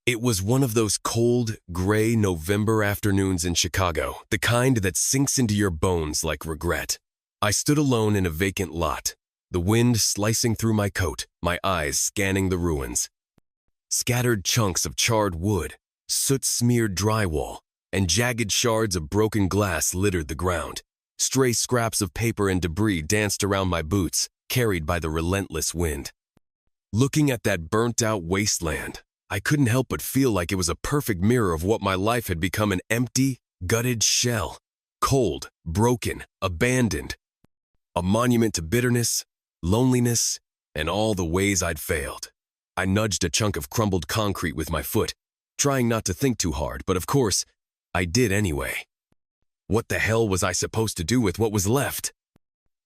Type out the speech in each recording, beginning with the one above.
It was one of those cold, gray November afternoons in Chicago, the kind that sinks into your bones like regret. I stood alone in a vacant lot, the wind slicing through my coat, my eyes scanning the ruins. Scattered chunks of charred wood, soot-smeared drywall, and jagged shards of broken glass littered the ground. Stray scraps of paper and debris danced around my boots, carried by the relentless wind. Looking at that burnt-out wasteland, I couldn't help but feel like it was a perfect mirror of what my life had become, an empty, gutted shell. Cold, broken, abandoned. A monument to bitterness, loneliness, and all the ways I'd failed. I nudged a chunk of crumbled concrete with my foot, trying not to think too hard, but of course, I did anyway. What the hell was I supposed to do with what was left?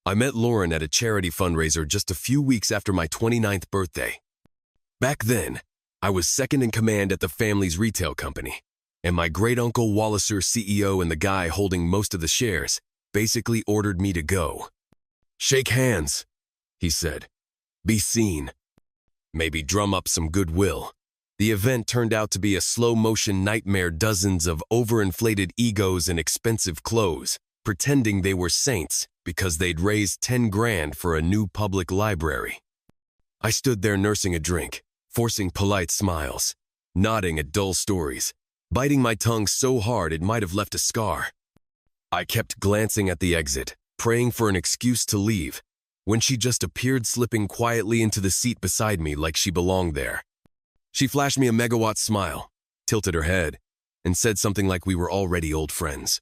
I met Lauren at a charity fundraiser just a few weeks after my 29th birthday. Back then, I was second in command at the family's retail company, and my great-uncle Walliser, CEO and the guy holding most of the shares, basically ordered me to go. "Shake hands," he said. "Be seen. Maybe drum up some goodwill." The event turned out to be a slow-motion nightmare, dozens of overinflated egos in expensive clothes, pretending they were saints because they'd raised 10 grand for a new public library. I stood there nursing a drink, forcing polite smiles, nodding at dull stories, biting my tongue so hard it might have left a scar. I kept glancing at the exit, praying for an excuse to leave, when she just appeared, slipping quietly into the seat beside me like she belonged there. She flashed me a megawatt smile, tilted her head, and said something like we were already old friends.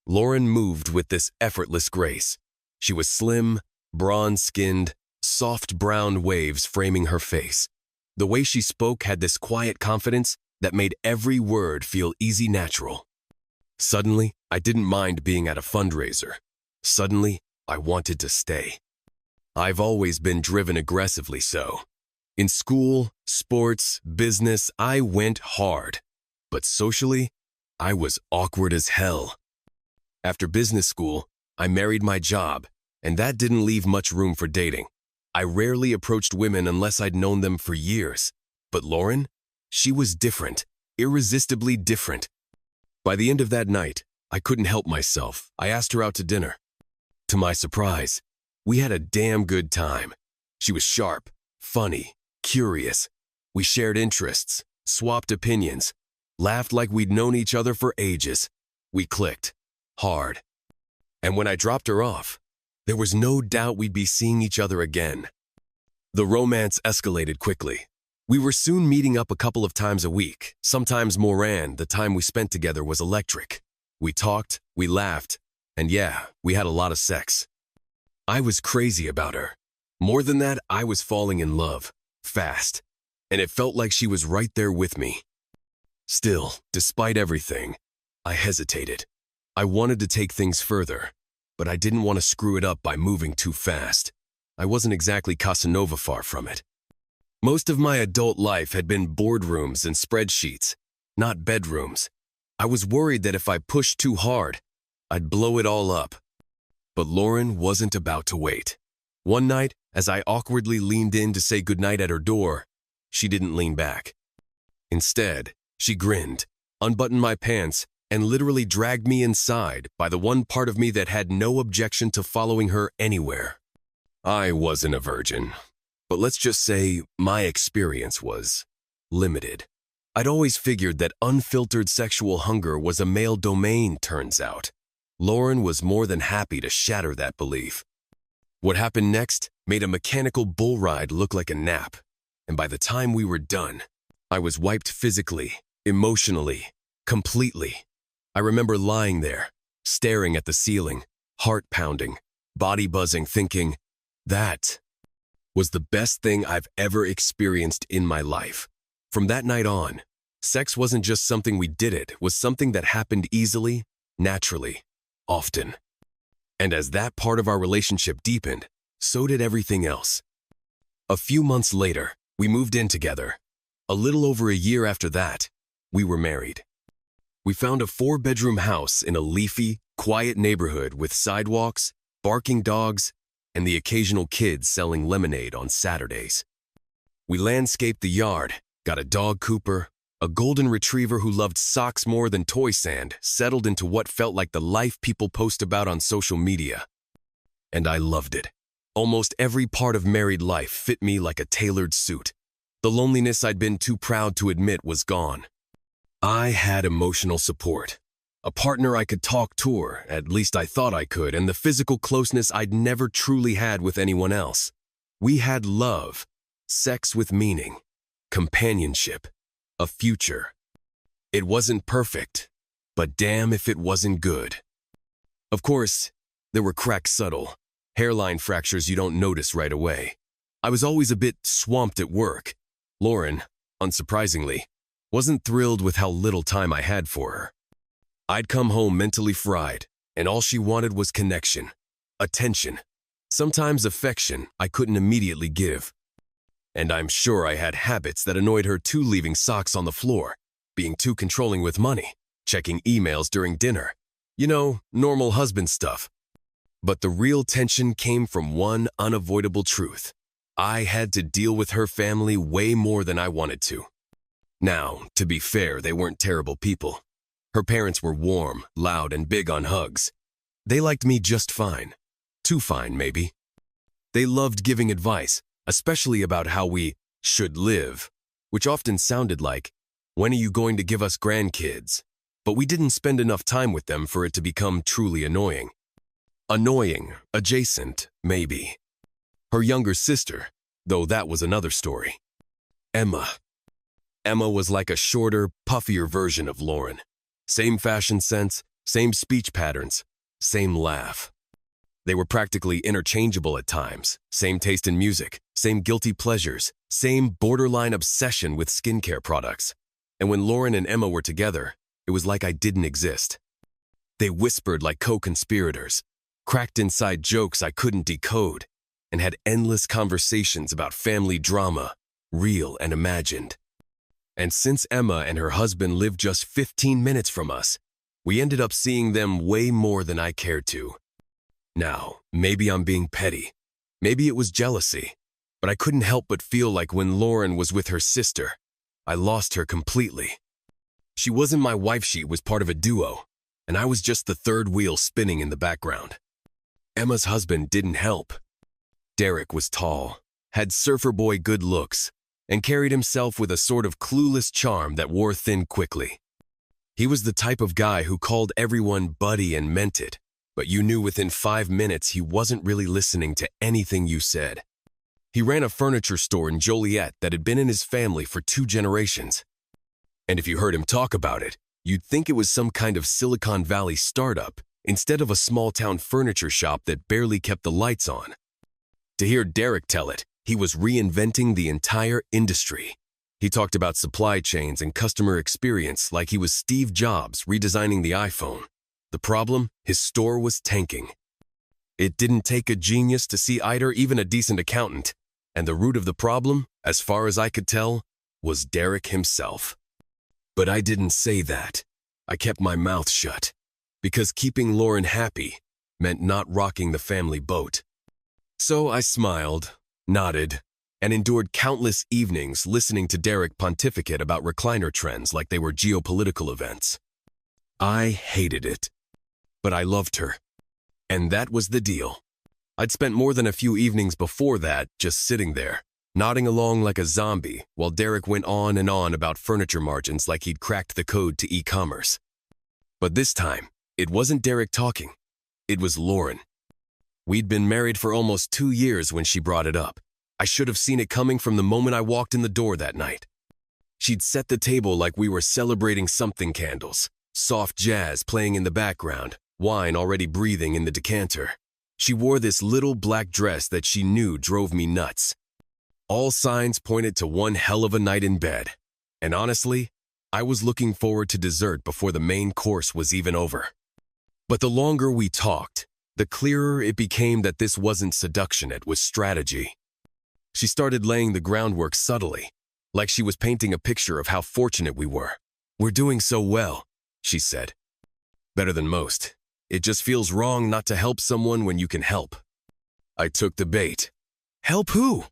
Lauren moved with this effortless grace. She was slim, bronze-skinned, soft brown waves framing her face. The way she spoke had this quiet confidence that made every word feel easy, natural. Suddenly, I didn't mind being at a fundraiser. Suddenly, I wanted to stay. I've always been driven aggressively so. In school, sports, business, I went hard. But socially, I was awkward as hell. After business school, I married my job, and that didn't leave much room for dating. I rarely approached women unless I'd known them for years. But Lauren? She was different, irresistibly different. By the end of that night, I couldn't help myself. I asked her out to dinner. To my surprise, we had a damn good time. She was sharp, funny, curious. We shared interests, swapped opinions, laughed like we'd known each other for ages. We clicked. Hard. And when I dropped her off, there was no doubt we'd be seeing each other again. The romance escalated quickly. We were soon meeting up a couple of times a week, sometimes more, and the time we spent together was electric. We talked, we laughed, and yeah, we had a lot of sex. I was crazy about her. More than that, I was falling in love, fast, and it felt like she was right there with me. Still, despite everything, I hesitated. I wanted to take things further, but I didn't want to screw it up by moving too fast. I wasn't exactly Casanova, far from it. Most of my adult life had been boardrooms and spreadsheets, not bedrooms. I was worried that if I pushed too hard, I'd blow it all up. But Lauren wasn't about to wait. One night, as I awkwardly leaned in to say goodnight at her door, she didn't lean back. Instead, she grinned, unbuttoned my pants, and literally dragged me inside by the one part of me that had no objection to following her anywhere. I wasn't a virgin, but let's just say my experience was limited. I'd always figured that unfiltered sexual hunger was a male domain, turns out. Lauren was more than happy to shatter that belief. What happened next made a mechanical bull ride look like a nap, and by the time we were done, I was wiped physically, emotionally, completely. I remember lying there, staring at the ceiling, heart pounding, body buzzing, thinking, that was the best thing I've ever experienced in my life. From that night on, sex wasn't just something we did, it was something that happened easily, naturally, often. And as that part of our relationship deepened, so did everything else. A few months later, we moved in together. A little over a year after that, we were married. We found a 4-bedroom house in a leafy, quiet neighborhood with sidewalks, barking dogs, and the occasional kid selling lemonade on Saturdays. We landscaped the yard, got a dog cooper, A golden retriever who loved socks more than toy sand settled into what felt like the life people post about on social media. And I loved it. Almost every part of married life fit me like a tailored suit. The loneliness I'd been too proud to admit was gone. I had emotional support. A partner I could talk to, or at least I thought I could, and the physical closeness I'd never truly had with anyone else. We had love, sex with meaning, companionship, a future. It wasn't perfect, but damn if it wasn't good. Of course, there were cracks subtle, hairline fractures you don't notice right away. I was always a bit swamped at work. Lauren, unsurprisingly, wasn't thrilled with how little time I had for her. I'd come home mentally fried, and all she wanted was connection, attention, sometimes affection I couldn't immediately give. And I'm sure I had habits that annoyed her too, leaving socks on the floor, being too controlling with money, checking emails during dinner. You know, normal husband stuff. But the real tension came from one unavoidable truth. I had to deal with her family way more than I wanted to. Now, to be fair, they weren't terrible people. Her parents were warm, loud, and big on hugs. They liked me just fine. Too fine, maybe. They loved giving advice, especially about how we should live, which often sounded like, "When are you going to give us grandkids?" But we didn't spend enough time with them for it to become truly annoying. Annoying, adjacent, maybe. Her younger sister, though that was another story. Emma. Emma was like a shorter, puffier version of Lauren. Same fashion sense, same speech patterns, same laugh. They were practically interchangeable at times, same taste in music, same guilty pleasures, same borderline obsession with skincare products. And when Lauren and Emma were together, it was like I didn't exist. They whispered like co-conspirators, cracked inside jokes I couldn't decode, and had endless conversations about family drama, real and imagined. And since Emma and her husband lived just 15 minutes from us, we ended up seeing them way more than I cared to. Now, maybe I'm being petty. Maybe it was jealousy. But I couldn't help but feel like when Lauren was with her sister, I lost her completely. She wasn't my wife, she was part of a duo, and I was just the third wheel spinning in the background. Emma's husband didn't help. Derek was tall, had surfer boy good looks, and carried himself with a sort of clueless charm that wore thin quickly. He was the type of guy who called everyone buddy and meant it, but you knew within 5 minutes he wasn't really listening to anything you said. He ran a furniture store in Joliet that had been in his family for 2 generations. And if you heard him talk about it, you'd think it was some kind of Silicon Valley startup instead of a small-town furniture shop that barely kept the lights on. To hear Derek tell it, he was reinventing the entire industry. He talked about supply chains and customer experience like he was Steve Jobs redesigning the iPhone. The problem? His store was tanking. It didn't take a genius to see either, even a decent accountant. And the root of the problem, as far as I could tell, was Derek himself. But I didn't say that. I kept my mouth shut. Because keeping Lauren happy meant not rocking the family boat. So I smiled, nodded, and endured countless evenings listening to Derek pontificate about recliner trends like they were geopolitical events. I hated it. But I loved her. And that was the deal. I'd spent more than a few evenings before that just sitting there, nodding along like a zombie while Derek went on and on about furniture margins like he'd cracked the code to e-commerce. But this time, it wasn't Derek talking. It was Lauren. We'd been married for almost 2 years when she brought it up. I should have seen it coming from the moment I walked in the door that night. She'd set the table like we were celebrating something candles, soft jazz playing in the background, wine already breathing in the decanter. She wore this little black dress that she knew drove me nuts. All signs pointed to one hell of a night in bed. And honestly, I was looking forward to dessert before the main course was even over. But the longer we talked, the clearer it became that this wasn't seduction, it was strategy. She started laying the groundwork subtly, like she was painting a picture of how fortunate we were. "We're doing so well," she said. "Better than most. It just feels wrong not to help someone when you can help." I took the bait. "Help who?"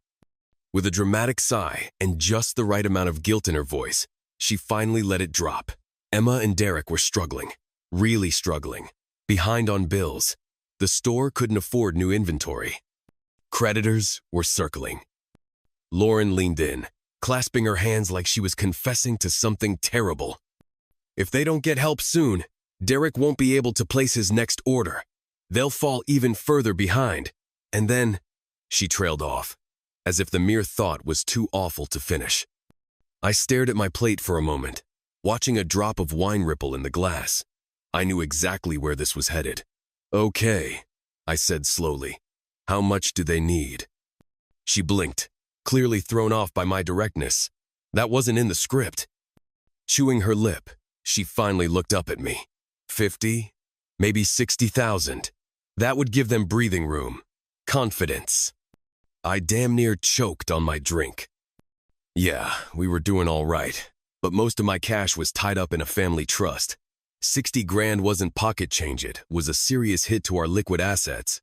With a dramatic sigh and just the right amount of guilt in her voice, she finally let it drop. Emma and Derek were struggling, really struggling, behind on bills. The store couldn't afford new inventory. Creditors were circling. Lauren leaned in, clasping her hands like she was confessing to something terrible. If they don't get help soon, Derek won't be able to place his next order. They'll fall even further behind. And then, she trailed off, as if the mere thought was too awful to finish. I stared at my plate for a moment, watching a drop of wine ripple in the glass. I knew exactly where this was headed. Okay, I said slowly. How much do they need? She blinked, clearly thrown off by my directness. That wasn't in the script. Chewing her lip, she finally looked up at me. 50, maybe 60,000. That would give them breathing room. Confidence. I damn near choked on my drink. Yeah, we were doing all right, but most of my cash was tied up in a family trust. 60 grand wasn't pocket change, it was a serious hit to our liquid assets.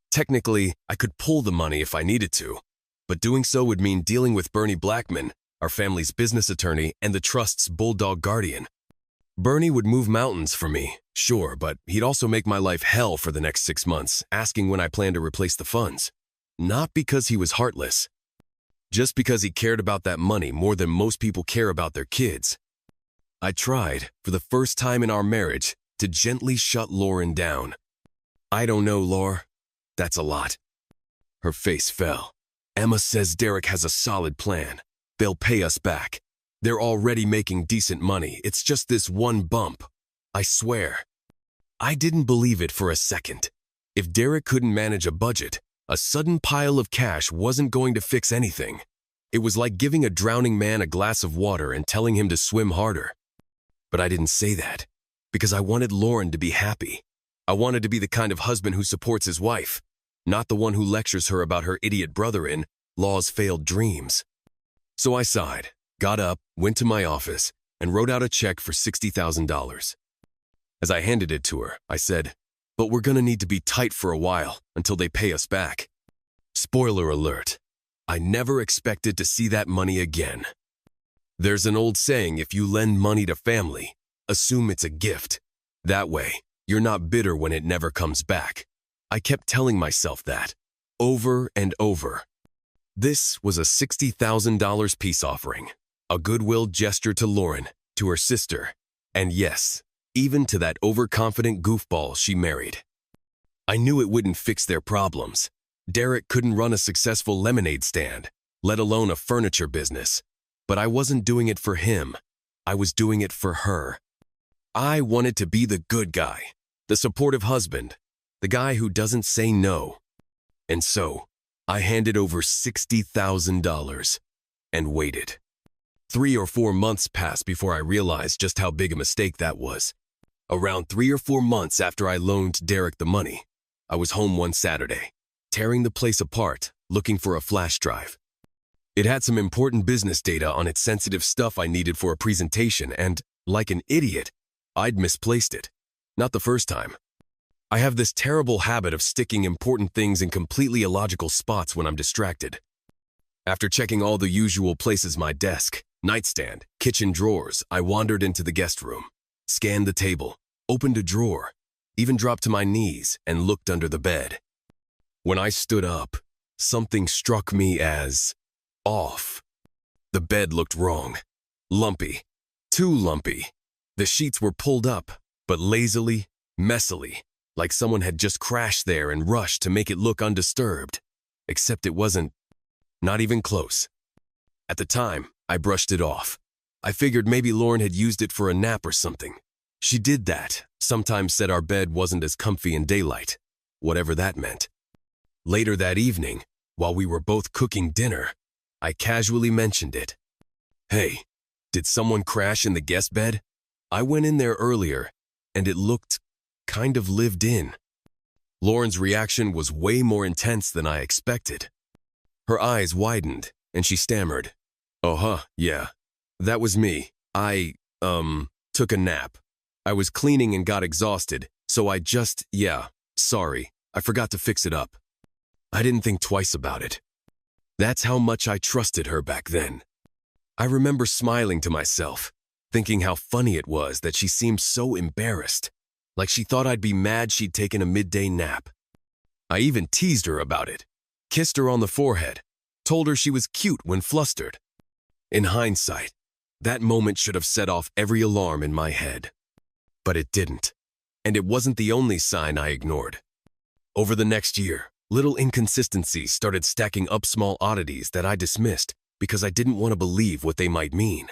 Technically, I could pull the money if I needed to, but doing so would mean dealing with Bernie Blackman, our family's business attorney and the trust's bulldog guardian. Bernie would move mountains for me, sure, but he'd also make my life hell for the next 6 months, asking when I planned to replace the funds. Not because he was heartless, just because he cared about that money more than most people care about their kids. I tried, for the first time in our marriage, to gently shut Lauren down. I don't know, Laura. That's a lot. Her face fell. Emma says Derek has a solid plan. They'll pay us back. They're already making decent money. It's just this one bump. I swear. I didn't believe it for a second. If Derek couldn't manage a budget, a sudden pile of cash wasn't going to fix anything. It was like giving a drowning man a glass of water and telling him to swim harder. But I didn't say that, because I wanted Lauren to be happy. I wanted to be the kind of husband who supports his wife, not the one who lectures her about her idiot brother in Law's Failed Dreams. So I sighed, got up, went to my office, and wrote out a check for $60,000. As I handed it to her, I said, "But we're gonna need to be tight for a while until they pay us back." Spoiler alert, I never expected to see that money again. There's an old saying, if you lend money to family, assume it's a gift. That way, you're not bitter when it never comes back. I kept telling myself that, over and over. This was a $60,000 peace offering, a goodwill gesture to Lauren, to her sister, and yes, even to that overconfident goofball she married. I knew it wouldn't fix their problems. Derek couldn't run a successful lemonade stand, let alone a furniture business. But I wasn't doing it for him. I was doing it for her. I wanted to be the good guy, the supportive husband, the guy who doesn't say no. And so, I handed over $60,000 and waited. 3 or 4 months passed before I realized just how big a mistake that was. Around 3 or 4 months after I loaned Derek the money, I was home one Saturday, tearing the place apart, looking for a flash drive. It had some important business data on its sensitive stuff I needed for a presentation, and, like an idiot, I'd misplaced it. Not the first time. I have this terrible habit of sticking important things in completely illogical spots when I'm distracted. After checking all the usual places, my desk, nightstand, kitchen drawers, I wandered into the guest room, scanned the table, opened a drawer, even dropped to my knees and looked under the bed. When I stood up, something struck me as off. The bed looked wrong. Lumpy. Too lumpy. The sheets were pulled up, but lazily, messily, like someone had just crashed there and rushed to make it look undisturbed. Except it wasn't. Not even close. At the time, I brushed it off. I figured maybe Lauren had used it for a nap or something. She did that, sometimes said our bed wasn't as comfy in daylight, whatever that meant. Later that evening, while we were both cooking dinner, I casually mentioned it. "Hey, did someone crash in the guest bed? I went in there earlier, and it looked kind of lived in." Lauren's reaction was way more intense than I expected. Her eyes widened, and she stammered, "Oh, yeah, that was me. I, took a nap. I was cleaning and got exhausted, so I just, sorry, I forgot to fix it up." I didn't think twice about it. That's how much I trusted her back then. I remember smiling to myself, thinking how funny it was that she seemed so embarrassed, like she thought I'd be mad she'd taken a midday nap. I even teased her about it, kissed her on the forehead, told her she was cute when flustered. In hindsight, that moment should have set off every alarm in my head. But it didn't, and it wasn't the only sign I ignored. Over the next year, little inconsistencies started stacking up, small oddities that I dismissed because I didn't want to believe what they might mean.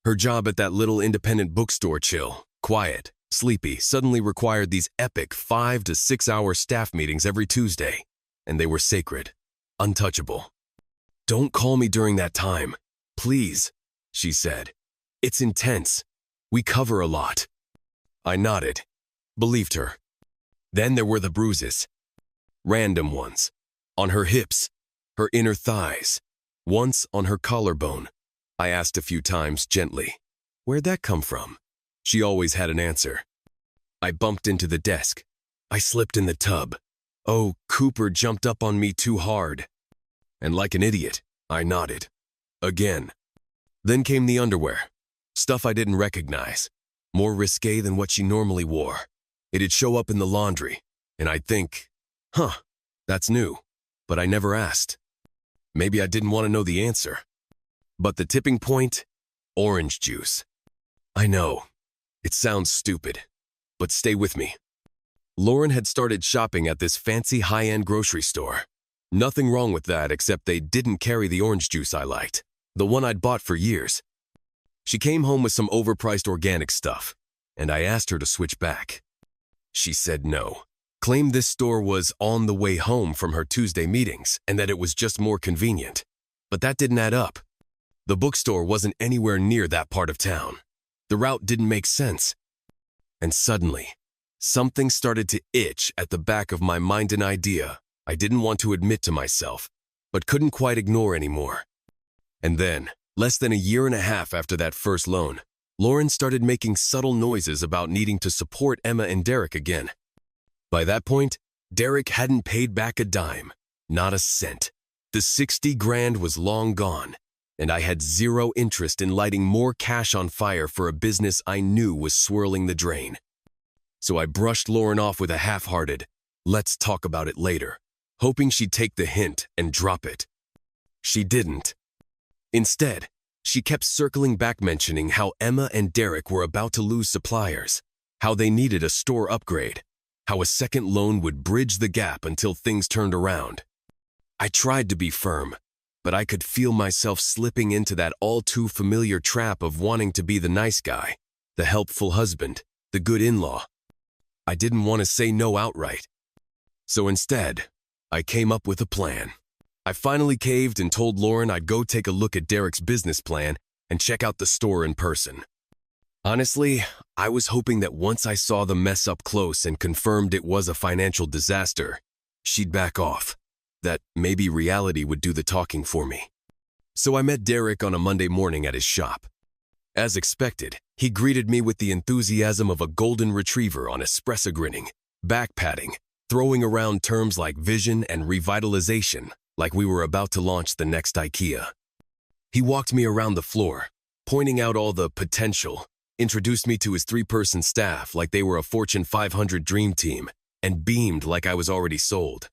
Her job at that little independent bookstore, chill, quiet, sleepy, suddenly required these epic 5 to 6 hour staff meetings every Tuesday, and they were sacred, untouchable. "Don't call me during that time, please," she said. "It's intense. We cover a lot." I nodded, believed her. Then there were the bruises. Random ones. On her hips, her inner thighs, once on her collarbone. I asked a few times gently, "Where'd that come from?" She always had an answer. I bumped into the desk. I slipped in the tub. Oh, Cooper jumped up on me too hard. And like an idiot, I nodded. Again. Then came the underwear. Stuff I didn't recognize. More risque than what she normally wore. It'd show up in the laundry, and I'd think, that's new. But I never asked. Maybe I didn't want to know the answer. But the tipping point? Orange juice. I know. It sounds stupid, but stay with me. Lauren had started shopping at this fancy high-end grocery store. Nothing wrong with that except they didn't carry the orange juice I liked, the one I'd bought for years. She came home with some overpriced organic stuff, and I asked her to switch back. She said no, claimed this store was on the way home from her Tuesday meetings and that it was just more convenient. But that didn't add up. The bookstore wasn't anywhere near that part of town. The route didn't make sense. And suddenly, something started to itch at the back of my mind, an idea I didn't want to admit to myself, but couldn't quite ignore anymore. And then, less than a year and a half after that first loan, Lauren started making subtle noises about needing to support Emma and Derek again. By that point, Derek hadn't paid back a dime, not a cent. The 60 grand was long gone, and I had zero interest in lighting more cash on fire for a business I knew was swirling the drain. So I brushed Lauren off with a half-hearted, "Let's talk about it later," hoping she'd take the hint and drop it. She didn't. Instead, she kept circling back, mentioning how Emma and Derek were about to lose suppliers, how they needed a store upgrade, how a second loan would bridge the gap until things turned around. I tried to be firm, but I could feel myself slipping into that all-too-familiar trap of wanting to be the nice guy, the helpful husband, the good in-law. I didn't want to say no outright. So instead, I came up with a plan. I finally caved and told Lauren I'd go take a look at Derek's business plan and check out the store in person. Honestly, I was hoping that once I saw the mess up close and confirmed it was a financial disaster, she'd back off, that maybe reality would do the talking for me. So I met Derek on a Monday morning at his shop. As expected, he greeted me with the enthusiasm of a golden retriever on espresso, grinning, back-patting, throwing around terms like vision and revitalization, like we were about to launch the next IKEA. He walked me around the floor, pointing out all the potential, introduced me to his 3-person staff like they were a Fortune 500 dream team, and beamed like I was already sold.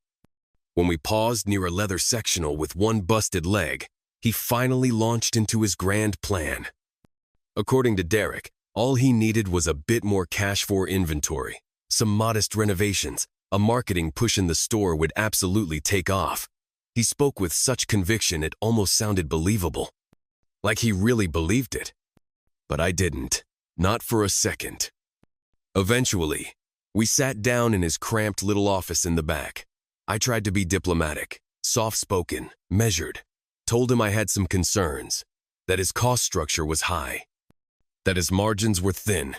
When we paused near a leather sectional with one busted leg, he finally launched into his grand plan. According to Derek, all he needed was a bit more cash for inventory, some modest renovations, a marketing push, and the store would absolutely take off. He spoke with such conviction it almost sounded believable. Like he really believed it. But I didn't. Not for a second. Eventually, we sat down in his cramped little office in the back. I tried to be diplomatic, soft-spoken, measured, told him I had some concerns, that his cost structure was high, that his margins were thin,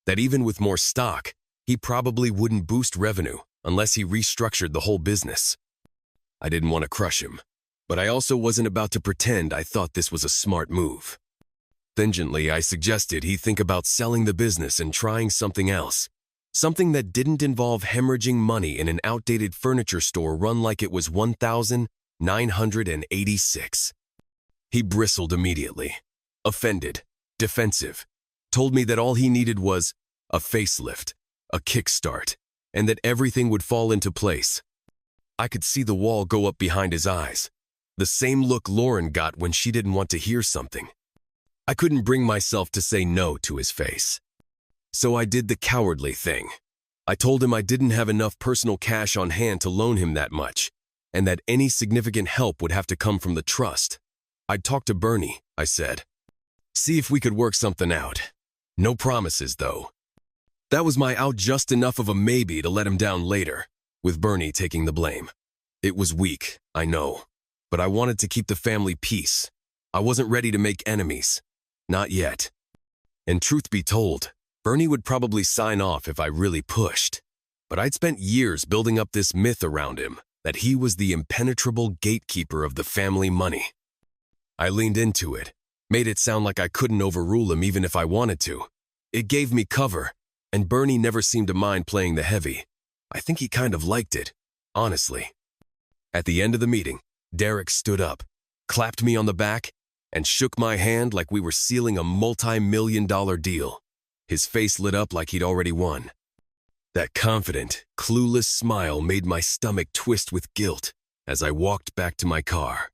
that even with more stock, he probably wouldn't boost revenue unless he restructured the whole business. I didn't want to crush him, but I also wasn't about to pretend I thought this was a smart move. Stringently, I suggested he think about selling the business and trying something else. Something that didn't involve hemorrhaging money in an outdated furniture store run like it was 1986. He bristled immediately. Offended, defensive, told me that all he needed was a facelift, a kickstart, and that everything would fall into place. I could see the wall go up behind his eyes, the same look Lauren got when she didn't want to hear something. I couldn't bring myself to say no to his face. So I did the cowardly thing. I told him I didn't have enough personal cash on hand to loan him that much, and that any significant help would have to come from the trust. I'd talk to Bernie, I said. See if we could work something out. No promises, though. That was my out just enough of a maybe to let him down later, with Bernie taking the blame. It was weak, I know, but I wanted to keep the family peace. I wasn't ready to make enemies. Not yet. And truth be told, Bernie would probably sign off if I really pushed. But I'd spent years building up this myth around him that he was the impenetrable gatekeeper of the family money. I leaned into it, made it sound like I couldn't overrule him even if I wanted to. It gave me cover, and Bernie never seemed to mind playing the heavy. I think he kind of liked it, honestly. At the end of the meeting, Derek stood up, clapped me on the back, and shook my hand like we were sealing a multi-million-dollar deal. His face lit up like he'd already won. That confident, clueless smile made my stomach twist with guilt as I walked back to my car.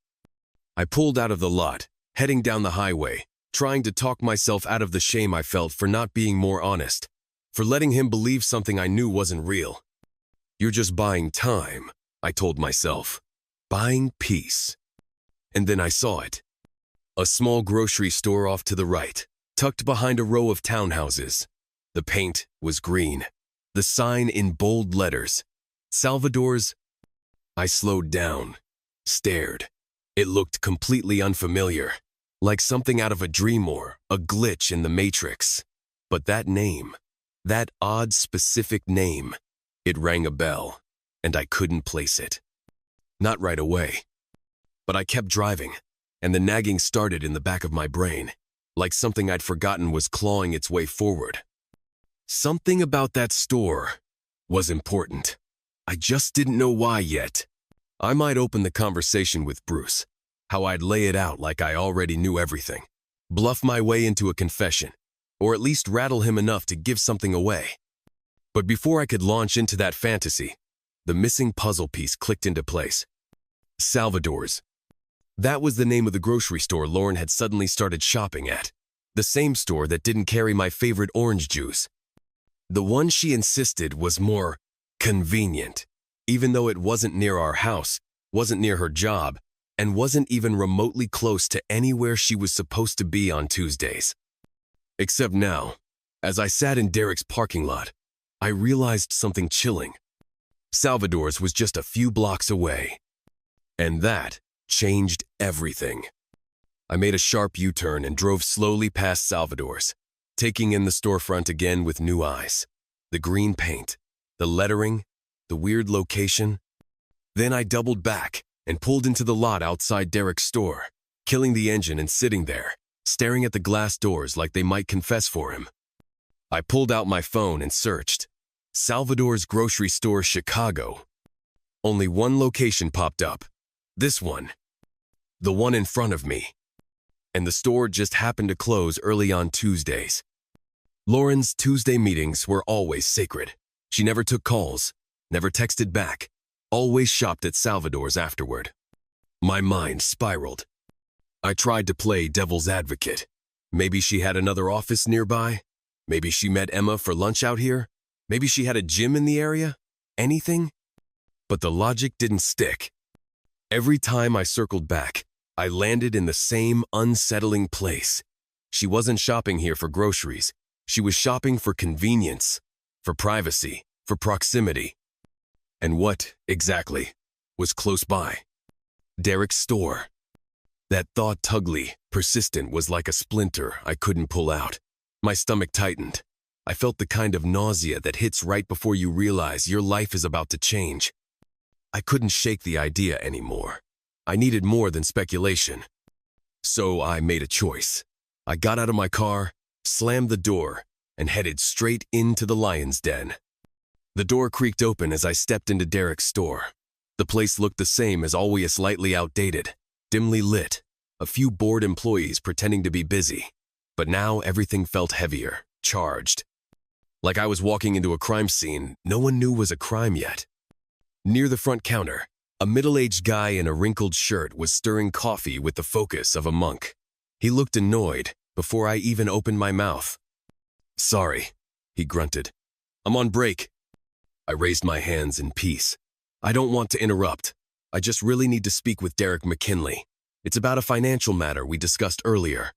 I pulled out of the lot, heading down the highway, trying to talk myself out of the shame I felt for not being more honest, for letting him believe something I knew wasn't real. You're just buying time, I told myself. Buying peace. And then I saw it. A small grocery store off to the right, tucked behind a row of townhouses. The paint was green. The sign in bold letters. Salvador's. I slowed down, stared. It looked completely unfamiliar, like something out of a dream or a glitch in the Matrix. But that name, that odd specific name, it rang a bell, and I couldn't place it. Not right away. But I kept driving, and the nagging started in the back of my brain, like something I'd forgotten was clawing its way forward. Something about that store was important. I just didn't know why yet. I might open the conversation with Bruce, how I'd lay it out like I already knew everything, bluff my way into a confession, or at least rattle him enough to give something away. But before I could launch into that fantasy, the missing puzzle piece clicked into place. Salvador's. That was the name of the grocery store Lauren had suddenly started shopping at. The same store that didn't carry my favorite orange juice. The one she insisted was more convenient, even though it wasn't near our house, wasn't near her job, and wasn't even remotely close to anywhere she was supposed to be on Tuesdays. Except now, as I sat in Derek's parking lot, I realized something chilling. Salvador's was just a few blocks away. And that changed everything. I made a sharp U-turn and drove slowly past Salvador's, taking in the storefront again with new eyes. The green paint, the lettering, the weird location. Then I doubled back and pulled into the lot outside Derek's store, killing the engine and sitting there, staring at the glass doors like they might confess for him. I pulled out my phone and searched. Salvador's Grocery Store, Chicago. Only one location popped up. This one. The one in front of me. And the store just happened to close early on Tuesdays. Lauren's Tuesday meetings were always sacred. She never took calls, never texted back, always shopped at Salvador's afterward. My mind spiraled. I tried to play devil's advocate. Maybe she had another office nearby. Maybe she met Emma for lunch out here. Maybe she had a gym in the area. Anything? But the logic didn't stick. Every time I circled back, I landed in the same unsettling place. She wasn't shopping here for groceries. She was shopping for convenience, for privacy, for proximity. And what, exactly, was close by? Derek's store. That thought, tugly, persistent, was like a splinter I couldn't pull out. My stomach tightened. I felt the kind of nausea that hits right before you realize your life is about to change. I couldn't shake the idea anymore. I needed more than speculation. So I made a choice. I got out of my car, slammed the door, and headed straight into the lion's den. The door creaked open as I stepped into Derek's store. The place looked the same as always, slightly outdated, dimly lit, a few bored employees pretending to be busy. But now everything felt heavier, charged. Like I was walking into a crime scene no one knew was a crime yet. Near the front counter, a middle-aged guy in a wrinkled shirt was stirring coffee with the focus of a monk. He looked annoyed before I even opened my mouth. "Sorry," he grunted. "I'm on break." I raised my hands in peace. "I don't want to interrupt. I just really need to speak with Derek McKinley. It's about a financial matter we discussed earlier."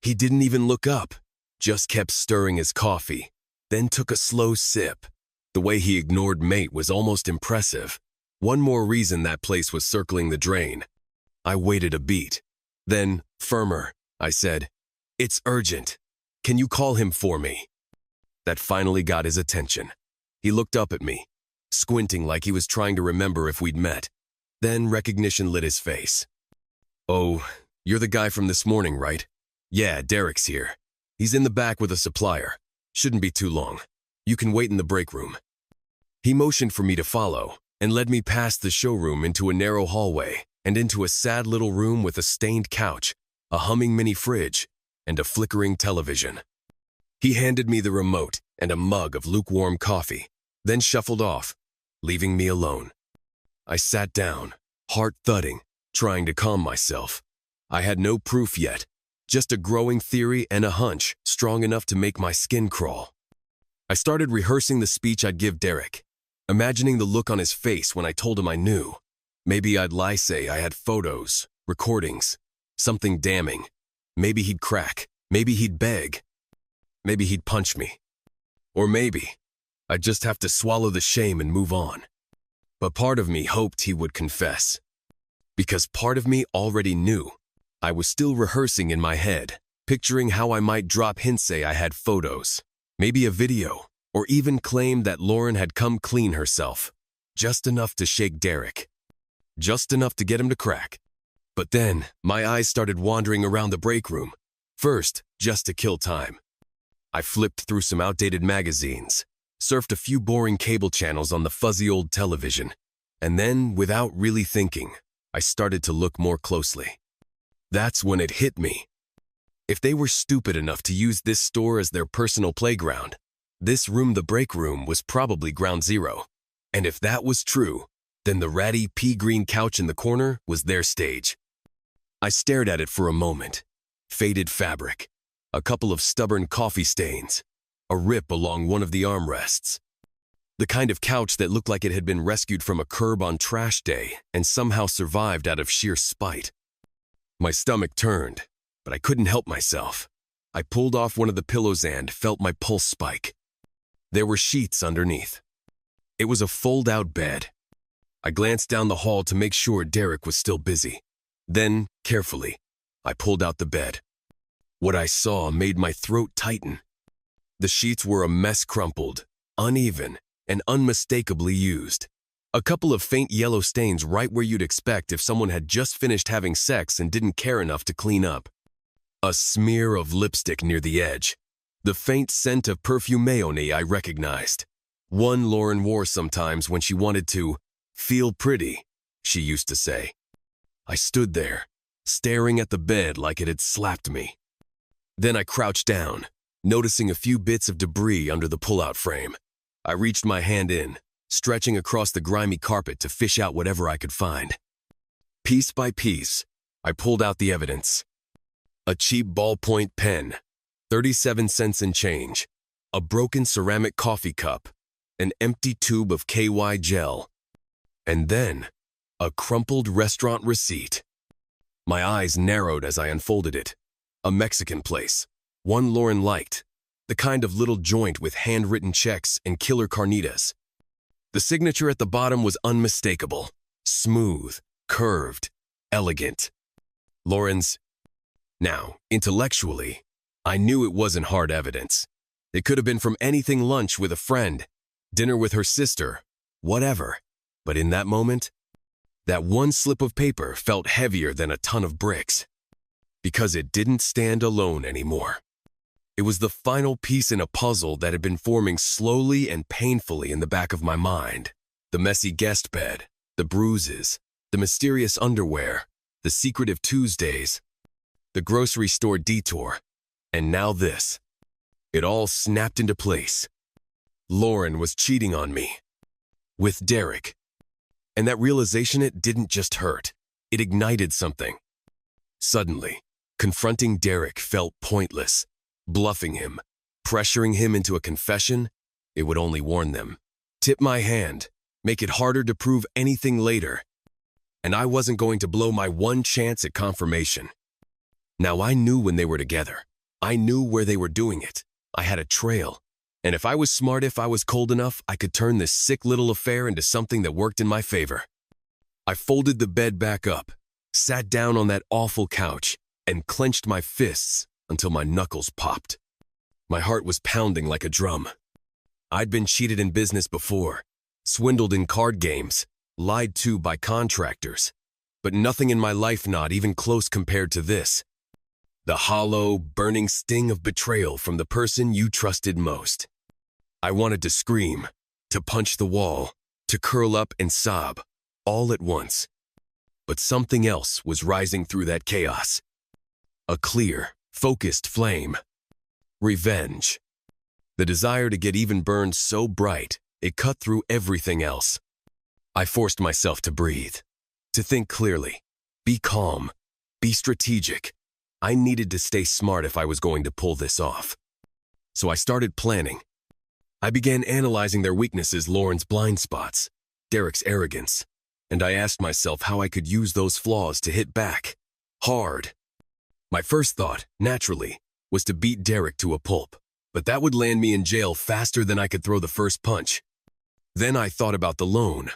He didn't even look up, just kept stirring his coffee, then took a slow sip. The way he ignored mate was almost impressive. One more reason that place was circling the drain. I waited a beat. Then, firmer, I said, "It's urgent. Can you call him for me?" That finally got his attention. He looked up at me, squinting like he was trying to remember if we'd met. Then recognition lit his face. "Oh, you're the guy from this morning, right? Yeah, Derek's here. He's in the back with a supplier. Shouldn't be too long. You can wait in the break room." He motioned for me to follow and led me past the showroom into a narrow hallway and into a sad little room with a stained couch, a humming mini fridge, and a flickering television. He handed me the remote and a mug of lukewarm coffee, then shuffled off, leaving me alone. I sat down, heart thudding, trying to calm myself. I had no proof yet, just a growing theory and a hunch strong enough to make my skin crawl. I started rehearsing the speech I'd give Derek, imagining the look on his face when I told him I knew. Maybe I'd lie, say I had photos, recordings, something damning. Maybe he'd crack. Maybe he'd beg. Maybe he'd punch me. Or maybe I'd just have to swallow the shame and move on. But part of me hoped he would confess. Because part of me already knew. I was still rehearsing in my head, picturing how I might drop hints, say I had photos, maybe a video, or even claim that Lauren had come clean herself. Just enough to shake Derek. Just enough to get him to crack. But then, my eyes started wandering around the break room. First, just to kill time. I flipped through some outdated magazines, surfed a few boring cable channels on the fuzzy old television, and then, without really thinking, I started to look more closely. That's when it hit me. If they were stupid enough to use this store as their personal playground, this room, the break room, was probably ground zero. And if that was true, then the ratty pea-green couch in the corner was their stage. I stared at it for a moment. Faded fabric, a couple of stubborn coffee stains, a rip along one of the armrests. The kind of couch that looked like it had been rescued from a curb on trash day and somehow survived out of sheer spite. My stomach turned, but I couldn't help myself. I pulled off one of the pillows and felt my pulse spike. There were sheets underneath. It was a fold-out bed. I glanced down the hall to make sure Derek was still busy. Then, carefully, I pulled out the bed. What I saw made my throat tighten. The sheets were a mess, crumpled, uneven, and unmistakably used. A couple of faint yellow stains right where you'd expect if someone had just finished having sex and didn't care enough to clean up. A smear of lipstick near the edge. The faint scent of perfumeone I recognized. One Lauren wore sometimes when she wanted to feel pretty, she used to say. I stood there, staring at the bed like it had slapped me. Then I crouched down, noticing a few bits of debris under the pull-out frame. I reached my hand in, stretching across the grimy carpet to fish out whatever I could find. Piece by piece, I pulled out the evidence. A cheap ballpoint pen, 37 cents and change, a broken ceramic coffee cup, an empty tube of KY gel, and then a crumpled restaurant receipt. My eyes narrowed as I unfolded it. A Mexican place, one Lauren liked, the kind of little joint with handwritten checks and killer carnitas. The signature at the bottom was unmistakable, smooth, curved, elegant. Lauren's. Now, intellectually, I knew it wasn't hard evidence. It could have been from anything: lunch with a friend, dinner with her sister, whatever. But in that moment, that one slip of paper felt heavier than a ton of bricks. Because it didn't stand alone anymore. It was the final piece in a puzzle that had been forming slowly and painfully in the back of my mind. The messy guest bed, the bruises, the mysterious underwear, the secretive Tuesdays, the grocery store detour, and now this. It all snapped into place. Lauren was cheating on me. With Derek. And that realization, it didn't just hurt. It ignited something. Suddenly, confronting Derek felt pointless. Bluffing him, pressuring him into a confession, it would only warn them. Tip my hand, make it harder to prove anything later. And I wasn't going to blow my one chance at confirmation. Now I knew when they were together. I knew where they were doing it. I had a trail. And if I was smart, if I was cold enough, I could turn this sick little affair into something that worked in my favor. I folded the bed back up, sat down on that awful couch, and clenched my fists until my knuckles popped. My heart was pounding like a drum. I'd been cheated in business before, swindled in card games, lied to by contractors, but nothing in my life not even close compared to this. The hollow, burning sting of betrayal from the person you trusted most. I wanted to scream, to punch the wall, to curl up and sob, all at once. But something else was rising through that chaos. A clear, focused flame. Revenge. The desire to get even burned so bright, it cut through everything else. I forced myself to breathe, to think clearly, be calm, be strategic. I needed to stay smart if I was going to pull this off. So I started planning. I began analyzing their weaknesses, Lauren's blind spots, Derek's arrogance, and I asked myself how I could use those flaws to hit back, hard. My first thought, naturally, was to beat Derek to a pulp, but that would land me in jail faster than I could throw the first punch. Then I thought about the loan.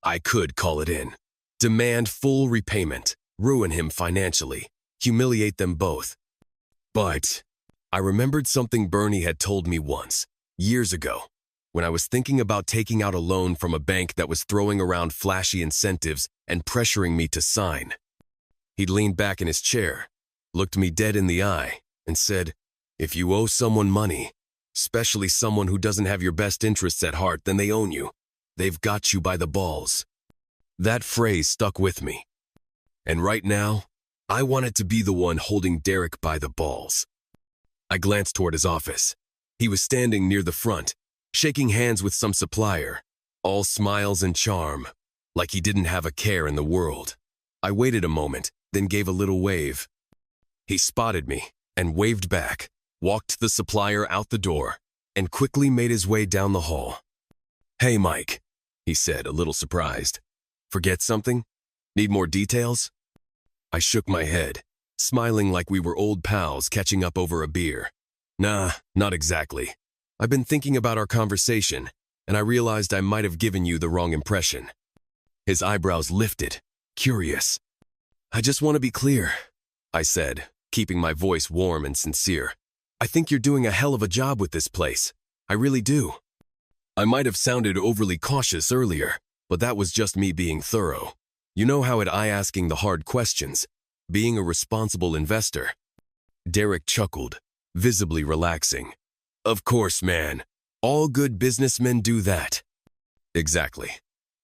I could call it in, demand full repayment, ruin him financially, humiliate them both. But I remembered something Bernie had told me once, years ago, when I was thinking about taking out a loan from a bank that was throwing around flashy incentives and pressuring me to sign. He'd leaned back in his chair, looked me dead in the eye, and said, "If you owe someone money, especially someone who doesn't have your best interests at heart, then they own you. They've got you by the balls." That phrase stuck with me. And right now, I wanted to be the one holding Derek by the balls. I glanced toward his office. He was standing near the front, shaking hands with some supplier, all smiles and charm, like he didn't have a care in the world. I waited a moment, then gave a little wave. He spotted me and waved back, walked the supplier out the door, and quickly made his way down the hall. "Hey, Mike," he said, a little surprised. "Forget something? Need more details?" I shook my head, smiling like we were old pals catching up over a beer. "Nah, not exactly. I've been thinking about our conversation, and I realized I might have given you the wrong impression." His eyebrows lifted, curious. "I just want to be clear," I said, keeping my voice warm and sincere. "I think you're doing a hell of a job with this place. I really do." I might have sounded overly cautious earlier, but that was just me being thorough. You know how I asking the hard questions, being a responsible investor. Derek chuckled, visibly relaxing. "Of course, man. All good businessmen do that." "Exactly."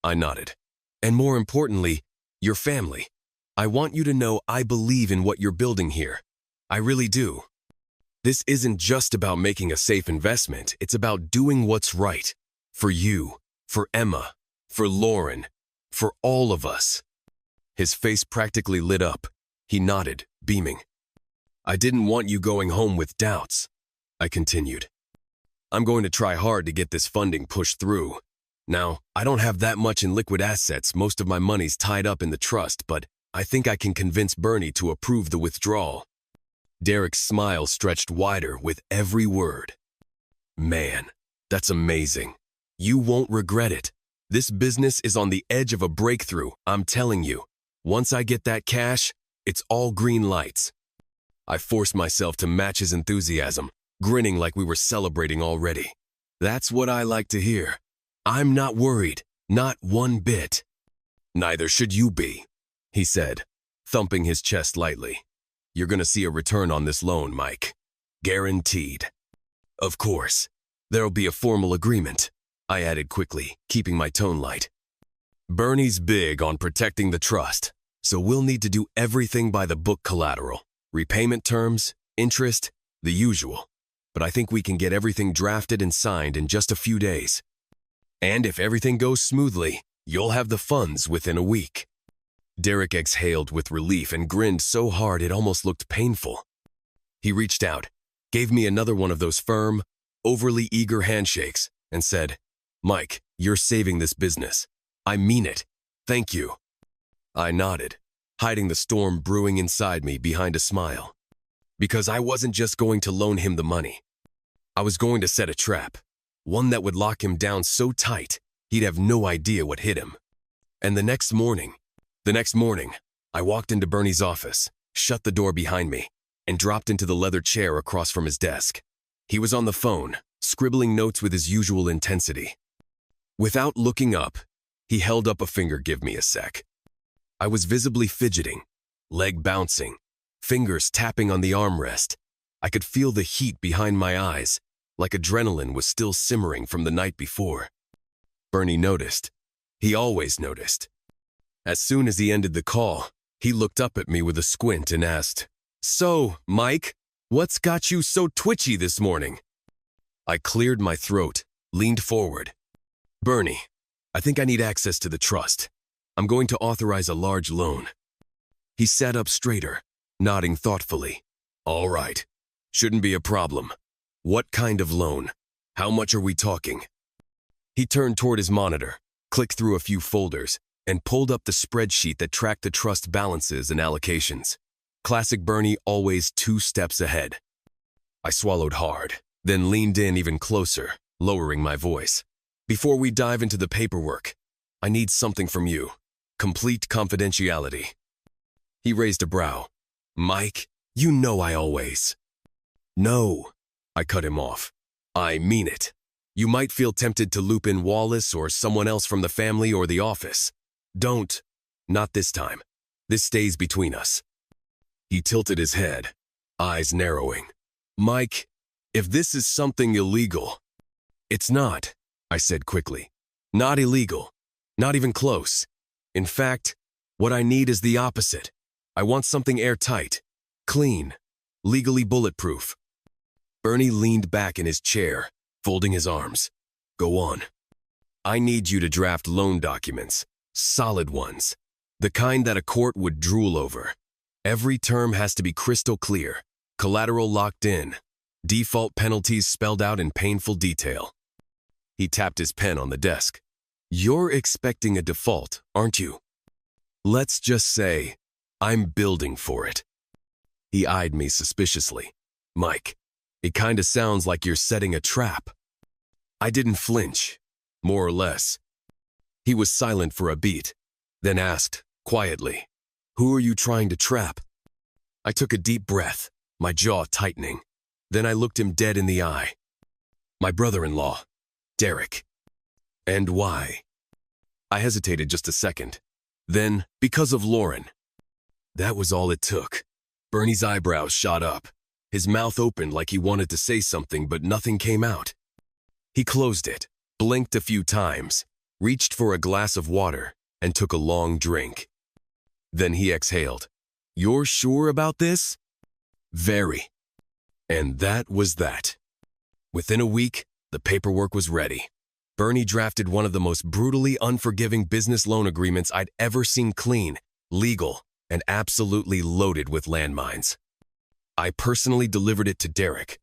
I nodded. "And more importantly, your family. I want you to know I believe in what you're building here. I really do. This isn't just about making a safe investment. It's about doing what's right. For you, for Emma, for Lauren, for all of us." His face practically lit up. He nodded, beaming. "I didn't want you going home with doubts," I continued. "I'm going to try hard to get this funding pushed through. Now, I don't have that much in liquid assets. Most of my money's tied up in the trust, but I think I can convince Bernie to approve the withdrawal." Derek's smile stretched wider with every word. "Man, that's amazing. You won't regret it. This business is on the edge of a breakthrough, I'm telling you. Once I get that cash, it's all green lights." I forced myself to match his enthusiasm, grinning like we were celebrating already. "That's what I like to hear. I'm not worried, not one bit." "Neither should you be," he said, thumping his chest lightly. "You're going to see a return on this loan, Mike. Guaranteed." "Of course. There'll be a formal agreement," I added quickly, keeping my tone light. "Bernie's big on protecting the trust. So we'll need to do everything by the book collateral. Repayment terms, interest, the usual. But I think we can get everything drafted and signed in just a few days. And if everything goes smoothly, you'll have the funds within a week." Derek exhaled with relief and grinned so hard it almost looked painful. He reached out, gave me another one of those firm, overly eager handshakes, and said, "Mike, you're saving this business. I mean it. Thank you." I nodded, hiding the storm brewing inside me behind a smile. Because I wasn't just going to loan him the money. I was going to set a trap, one that would lock him down so tight he'd have no idea what hit him. And the next morning, I walked into Bernie's office, shut the door behind me, and dropped into the leather chair across from his desk. He was on the phone, scribbling notes with his usual intensity. Without looking up, he held up a finger. "Give me a sec." I was visibly fidgeting, leg bouncing, fingers tapping on the armrest. I could feel the heat behind my eyes, like adrenaline was still simmering from the night before. Bernie noticed. He always noticed. As soon as he ended the call, he looked up at me with a squint and asked, "So, Mike, what's got you so twitchy this morning?" I cleared my throat, leaned forward. "Bernie, I think I need access to the trust. I'm going to authorize a large loan." He sat up straighter, nodding thoughtfully. "All right. Shouldn't be a problem. What kind of loan? How much are we talking?" He turned toward his monitor, clicked through a few folders, and pulled up the spreadsheet that tracked the trust balances and allocations. Classic Bernie, always 2 steps ahead. I swallowed hard, then leaned in even closer, lowering my voice. "Before we dive into the paperwork, I need something from you. Complete confidentiality." He raised a brow. "Mike, you know I always—" "No," I cut him off. "I mean it. You might feel tempted to loop in Wallace or someone else from the family or the office. Don't. Not this time. This stays between us." He tilted his head, eyes narrowing. "Mike, if this is something illegal—" "It's not," I said quickly. "Not illegal. Not even close. In fact, what I need is the opposite. I want something airtight, clean, legally bulletproof." Bernie leaned back in his chair, folding his arms. "Go on." "I need you to draft loan documents, solid ones, the kind that a court would drool over. Every term has to be crystal clear, collateral locked in, default penalties spelled out in painful detail." He tapped his pen on the desk. "You're expecting a default, aren't you? Let's just say I'm building for it." He eyed me suspiciously. "Mike, it kinda sounds like you're setting a trap." I didn't flinch, more or less. He was silent for a beat, then asked, quietly, "Who are you trying to trap?" I took a deep breath, my jaw tightening. Then I looked him dead in the eye. "My brother-in-law, Derek." "And why?" I hesitated just a second. Then, "Because of Lauren." That was all it took. Bernie's eyebrows shot up. His mouth opened like he wanted to say something, but nothing came out. He closed it, blinked a few times, reached for a glass of water, and took a long drink. Then he exhaled. "You're sure about this?" "Very." And that was that. Within a week, the paperwork was ready. Bernie drafted one of the most brutally unforgiving business loan agreements I'd ever seen, clean, legal, and absolutely loaded with landmines. I personally delivered it to Derek.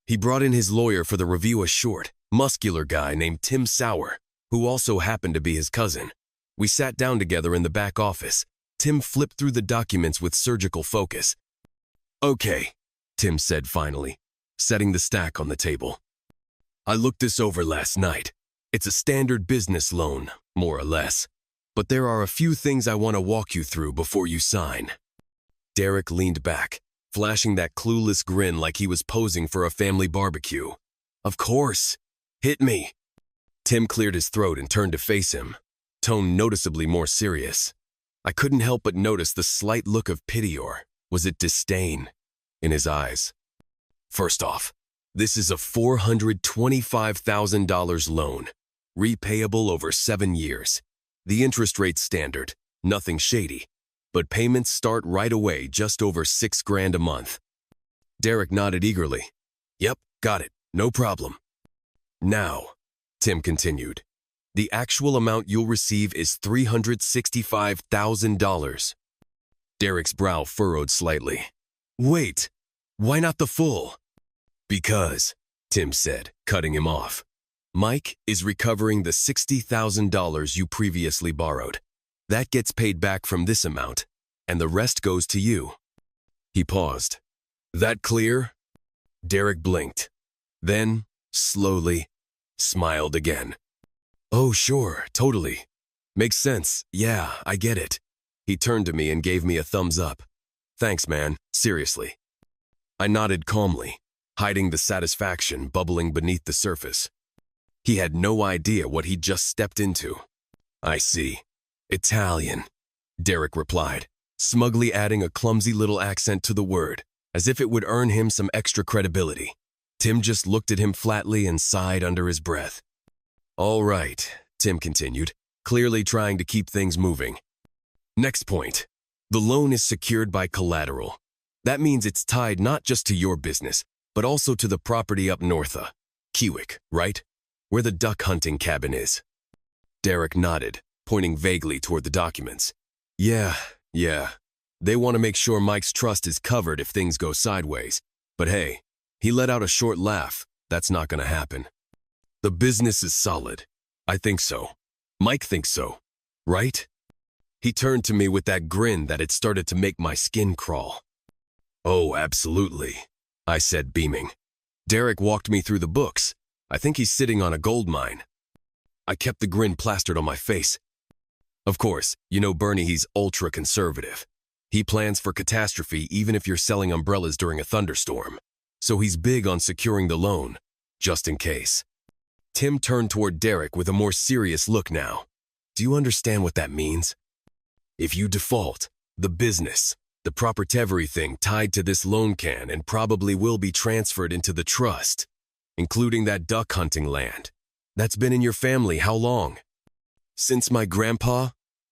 He brought in his lawyer for the review, a short, muscular guy named Tim Sauer, who also happened to be his cousin. We sat down together in the back office. Tim flipped through the documents with surgical focus. "Okay," Tim said finally, setting the stack on the table. "I looked this over last night. It's a standard business loan, more or less. But there are a few things I want to walk you through before you sign." Derek leaned back, flashing that clueless grin like he was posing for a family barbecue. "Of course. Hit me." Tim cleared his throat and turned to face him, tone noticeably more serious. I couldn't help but notice the slight look of pity, or was it disdain, in his eyes. "First off, this is a $425,000 loan, repayable over 7 years. The interest rate's standard, nothing shady. but payments start right away, just over $6,000 a month. Derek nodded eagerly. Yep, got it, no problem. Now, Tim continued, the actual amount you'll receive is $365,000. Derek's brow furrowed slightly. Wait, why not the full? Because, Tim said, cutting him off, Mike is recovering the $60,000 you previously borrowed. That gets paid back from this amount, and the rest goes to you. He paused. That clear? Derek blinked. Then, slowly, smiled again. Oh, sure, totally. Makes sense. Yeah, I get it. He turned to me and gave me a thumbs up. Thanks, man. Seriously. I nodded calmly, hiding the satisfaction bubbling beneath the surface. He had no idea what he'd just stepped into. I see. Italian, Derek replied, smugly adding a clumsy little accent to the word, as if it would earn him some extra credibility. Tim just looked at him flatly and sighed under his breath. All right, Tim continued, clearly trying to keep things moving. Next point. The loan is secured by collateral. That means it's tied not just to your business, but also to the property up north, Kiewik, right? Where the duck hunting cabin is. Derek nodded, pointing vaguely toward the documents. Yeah. They want to make sure Mike's trust is covered if things go sideways. But hey, he let out a short laugh. That's not going to happen. The business is solid. I think so. Mike thinks so. Right? He turned to me with that grin that had started to make my skin crawl. Oh, absolutely, I said, beaming. Derek walked me through the books. I think he's sitting on a gold mine. I kept the grin plastered on my face. Of course, you know Bernie, he's ultra-conservative. He plans for catastrophe even if you're selling umbrellas during a thunderstorm. So he's big on securing the loan, just in case. Tim turned toward Derek with a more serious look now. Do you understand what that means? If you default, the business, the property, everything tied to this loan can and probably will be transferred into the trust, including that duck hunting land. That's been in your family how long? Since my grandpa?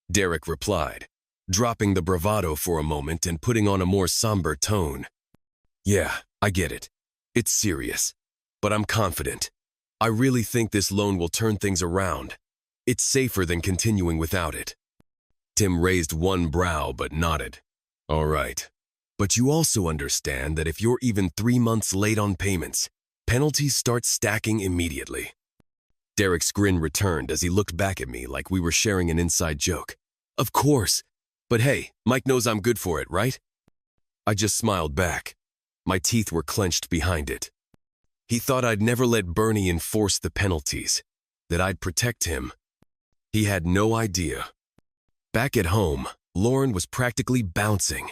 Derek replied, dropping the bravado for a moment and putting on a more somber tone. Yeah, I get it. It's serious. But I'm confident. I really think this loan will turn things around. It's safer than continuing without it. Tim raised one brow but nodded. All right. But you also understand that if you're even 3 months late on payments, penalties start stacking immediately. Derek's grin returned as he looked back at me like we were sharing an inside joke. Of course. But hey, Mike knows I'm good for it, right? I just smiled back. My teeth were clenched behind it. He thought I'd never let Bernie enforce the penalties, that I'd protect him. He had no idea. Back at home, Lauren was practically bouncing.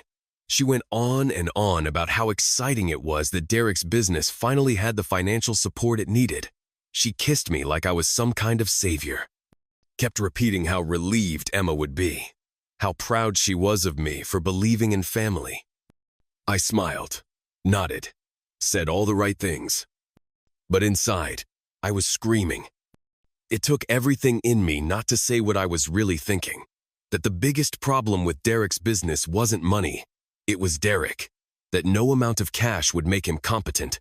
She went on and on about how exciting it was that Derek's business finally had the financial support it needed. She kissed me like I was some kind of savior. Kept repeating how relieved Emma would be, how proud she was of me for believing in family. I smiled, nodded, said all the right things. But inside, I was screaming. It took everything in me not to say what I was really thinking. That the biggest problem with Derek's business wasn't money, it was Derek, that no amount of cash would make him competent.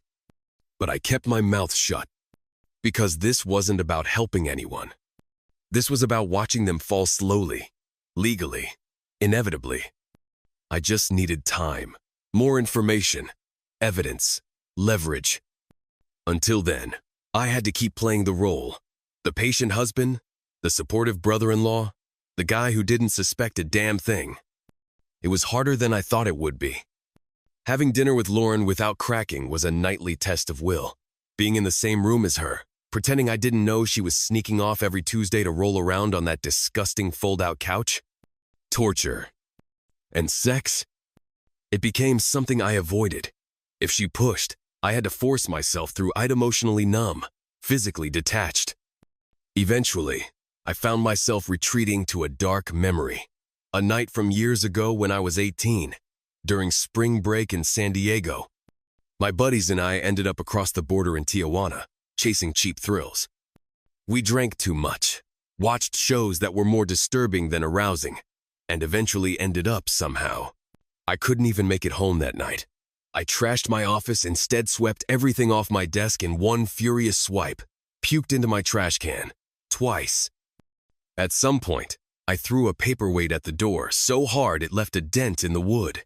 But I kept my mouth shut, because this wasn't about helping anyone. This was about watching them fall slowly, legally, inevitably. I just needed time, more information, evidence, leverage. Until then, I had to keep playing the role, the patient husband, the supportive brother-in-law, the guy who didn't suspect a damn thing. It was harder than I thought it would be. Having dinner with Lauren without cracking was a nightly test of will. Being in the same room as her, pretending I didn't know she was sneaking off every Tuesday to roll around on that disgusting fold-out couch. Torture. And sex? It became something I avoided. If she pushed, I had to force myself through. I'd emotionally numb, physically detached. Eventually, I found myself retreating to a dark memory. A night from years ago when I was 18, during spring break in San Diego. My buddies and I ended up across the border in Tijuana, chasing cheap thrills. We drank too much, watched shows that were more disturbing than arousing, and eventually ended up somehow. I couldn't even make it home that night. I trashed my office, instead swept everything off my desk in one furious swipe, puked into my trash can, twice. At some point, I threw a paperweight at the door so hard it left a dent in the wood.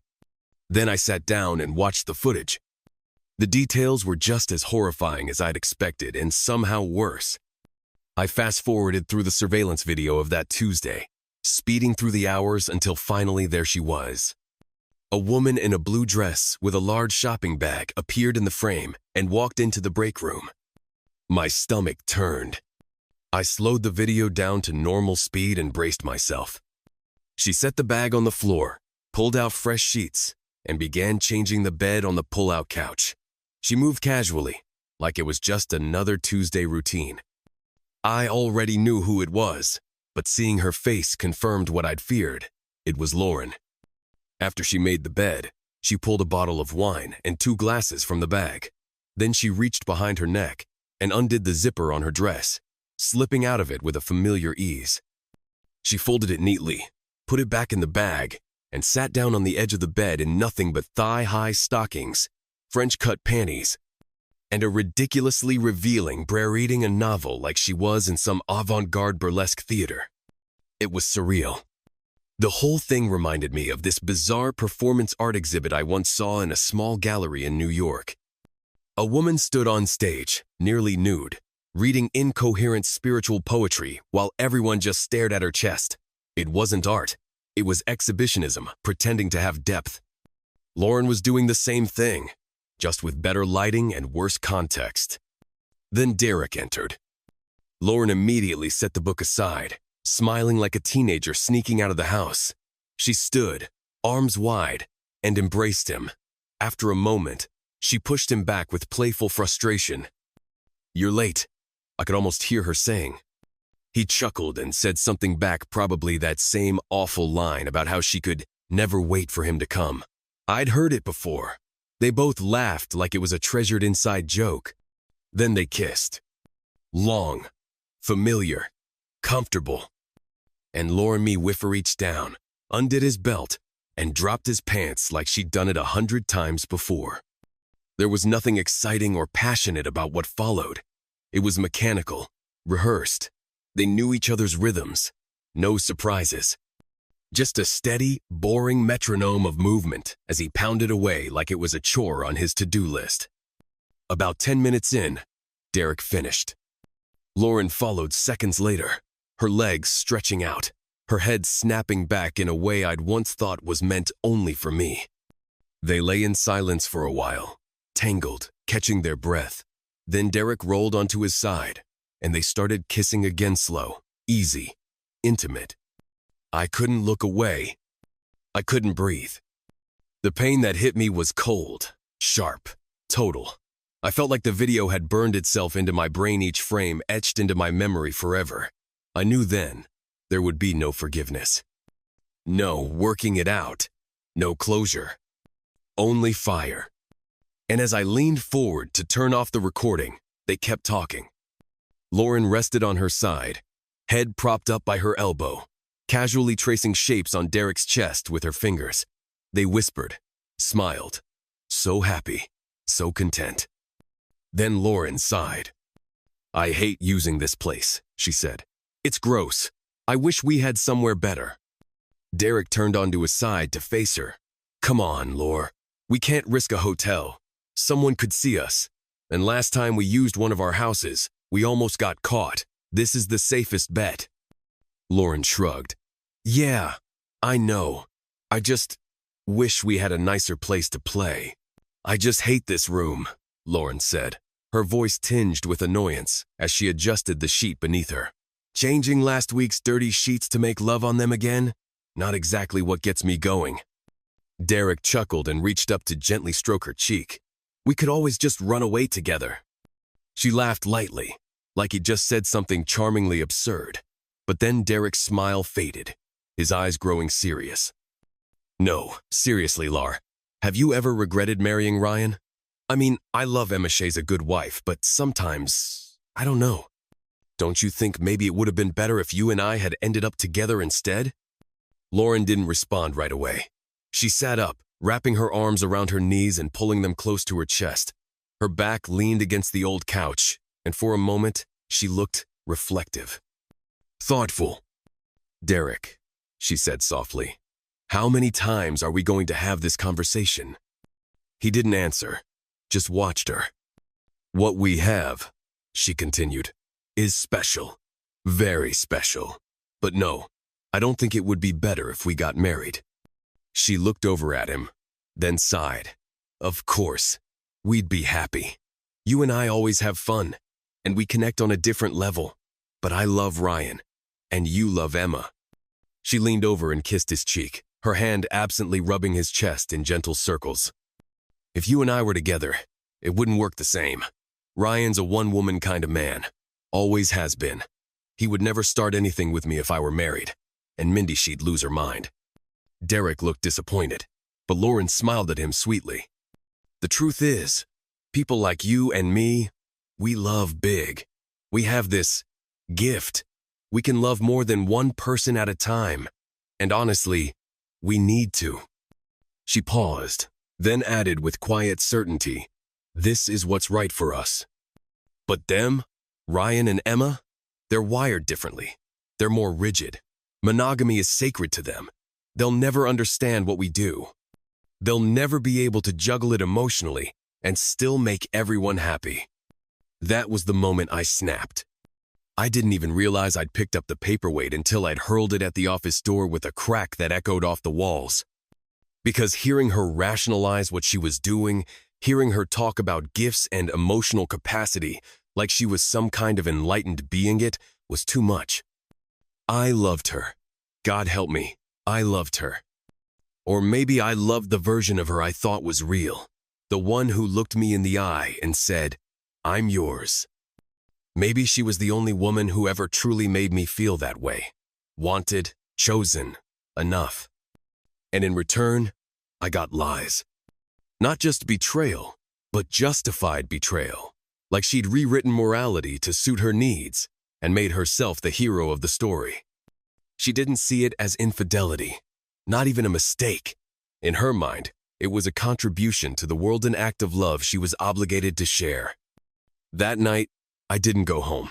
Then I sat down and watched the footage. The details were just as horrifying as I'd expected, and somehow worse. I fast-forwarded through the surveillance video of that Tuesday, speeding through the hours until finally there she was. A woman in a blue dress with a large shopping bag appeared in the frame and walked into the break room. My stomach turned. I slowed the video down to normal speed and braced myself. She set the bag on the floor, pulled out fresh sheets, and began changing the bed on the pull-out couch. She moved casually, like it was just another Tuesday routine. I already knew who it was, but seeing her face confirmed what I'd feared. It was Lauren. After she made the bed, she pulled a bottle of wine and 2 glasses from the bag. Then she reached behind her neck and undid the zipper on her dress, slipping out of it with a familiar ease. She folded it neatly, put it back in the bag, and sat down on the edge of the bed in nothing but thigh-high stockings, French-cut panties, and a ridiculously revealing bra reading a novel like she was in some avant-garde burlesque theater. It was surreal. The whole thing reminded me of this bizarre performance art exhibit I once saw in a small gallery in New York. A woman stood on stage, nearly nude, reading incoherent spiritual poetry while everyone just stared at her chest. It wasn't art. It was exhibitionism, pretending to have depth. Lauren was doing the same thing, just with better lighting and worse context. Then Derek entered. Lauren immediately set the book aside, smiling like a teenager sneaking out of the house. She stood, arms wide, and embraced him. After a moment, she pushed him back with playful frustration. "You're late," I could almost hear her saying. He chuckled and said something back, probably that same awful line about how she could never wait for him to come. I'd heard it before. They both laughed like it was a treasured inside joke. Then they kissed. Long, familiar, comfortable. And Lauren Whiffer reached down, undid his belt, and dropped his pants like she'd done it 100 times before. There was nothing exciting or passionate about what followed. It was mechanical, rehearsed. They knew each other's rhythms. No surprises. Just a steady, boring metronome of movement as he pounded away like it was a chore on his to-do list. About 10 minutes in, Derek finished. Lauren followed seconds later, her legs stretching out, her head snapping back in a way I'd once thought was meant only for me. They lay in silence for a while, tangled, catching their breath. Then Derek rolled onto his side, and they started kissing again, slow, easy, intimate. I couldn't look away. I couldn't breathe. The pain that hit me was cold, sharp, total. I felt like the video had burned itself into my brain, each frame etched into my memory forever. I knew then there would be no forgiveness. No working it out. No closure. Only fire. And as I leaned forward to turn off the recording, they kept talking. Lauren rested on her side, head propped up by her elbow, casually tracing shapes on Derek's chest with her fingers. They whispered, smiled, so happy, so content. Then Lauren sighed. "I hate using this place," she said. "It's gross. I wish we had somewhere better." Derek turned onto his side to face her. "Come on, Laur. We can't risk a hotel. Someone could see us. And last time we used one of our houses, we almost got caught. This is the safest bet." Lauren shrugged. "Yeah, I know. I just wish we had a nicer place to play." "I just hate this room," Lauren said, her voice tinged with annoyance as she adjusted the sheet beneath her. "Changing last week's dirty sheets to make love on them again? Not exactly what gets me going." Derek chuckled and reached up to gently stroke her cheek. "We could always just run away together." She laughed lightly, like he'd just said something charmingly absurd. But then Derek's smile faded, his eyes growing serious. "No, seriously, Lar. Have you ever regretted marrying Ryan? I mean, I love Emma Shea's a good wife, but sometimes, I don't know. Don't you think maybe it would have been better if you and I had ended up together instead?" Lauren didn't respond right away. She sat up, wrapping her arms around her knees and pulling them close to her chest. Her back leaned against the old couch, and for a moment, she looked reflective. Thoughtful. Derek, she said softly, how many times are we going to have this conversation? He didn't answer, just watched her. What we have, she continued, is special. Very special. But no, I don't think it would be better if we got married. She looked over at him, then sighed. Of course, we'd be happy. You and I always have fun, and we connect on a different level. But I love Ryan, and you love Emma. She leaned over and kissed his cheek, her hand absently rubbing his chest in gentle circles. If you and I were together, it wouldn't work the same. Ryan's a one-woman kind of man. Always has been. He would never start anything with me if I were married, and Mindy, she'd lose her mind. Derek looked disappointed, but Lauren smiled at him sweetly. The truth is, people like you and me, we love big. We have this gift. We can love more than one person at a time. And honestly, we need to. She paused, then added with quiet certainty, this is what's right for us. But them, Ryan and Emma, they're wired differently. They're more rigid. Monogamy is sacred to them. They'll never understand what we do. They'll never be able to juggle it emotionally and still make everyone happy. That was the moment I snapped. I didn't even realize I'd picked up the paperweight until I'd hurled it at the office door with a crack that echoed off the walls. Because hearing her rationalize what she was doing, hearing her talk about gifts and emotional capacity like she was some kind of enlightened being, it was too much. I loved her. God help me, I loved her. Or maybe I loved the version of her I thought was real, the one who looked me in the eye and said, I'm yours. Maybe she was the only woman who ever truly made me feel that way. Wanted, chosen, enough. And in return, I got lies. Not just betrayal, but justified betrayal. Like she'd rewritten morality to suit her needs and made herself the hero of the story. She didn't see it as infidelity, not even a mistake. In her mind, it was a contribution to the world, an act of love she was obligated to share. That night, I didn't go home.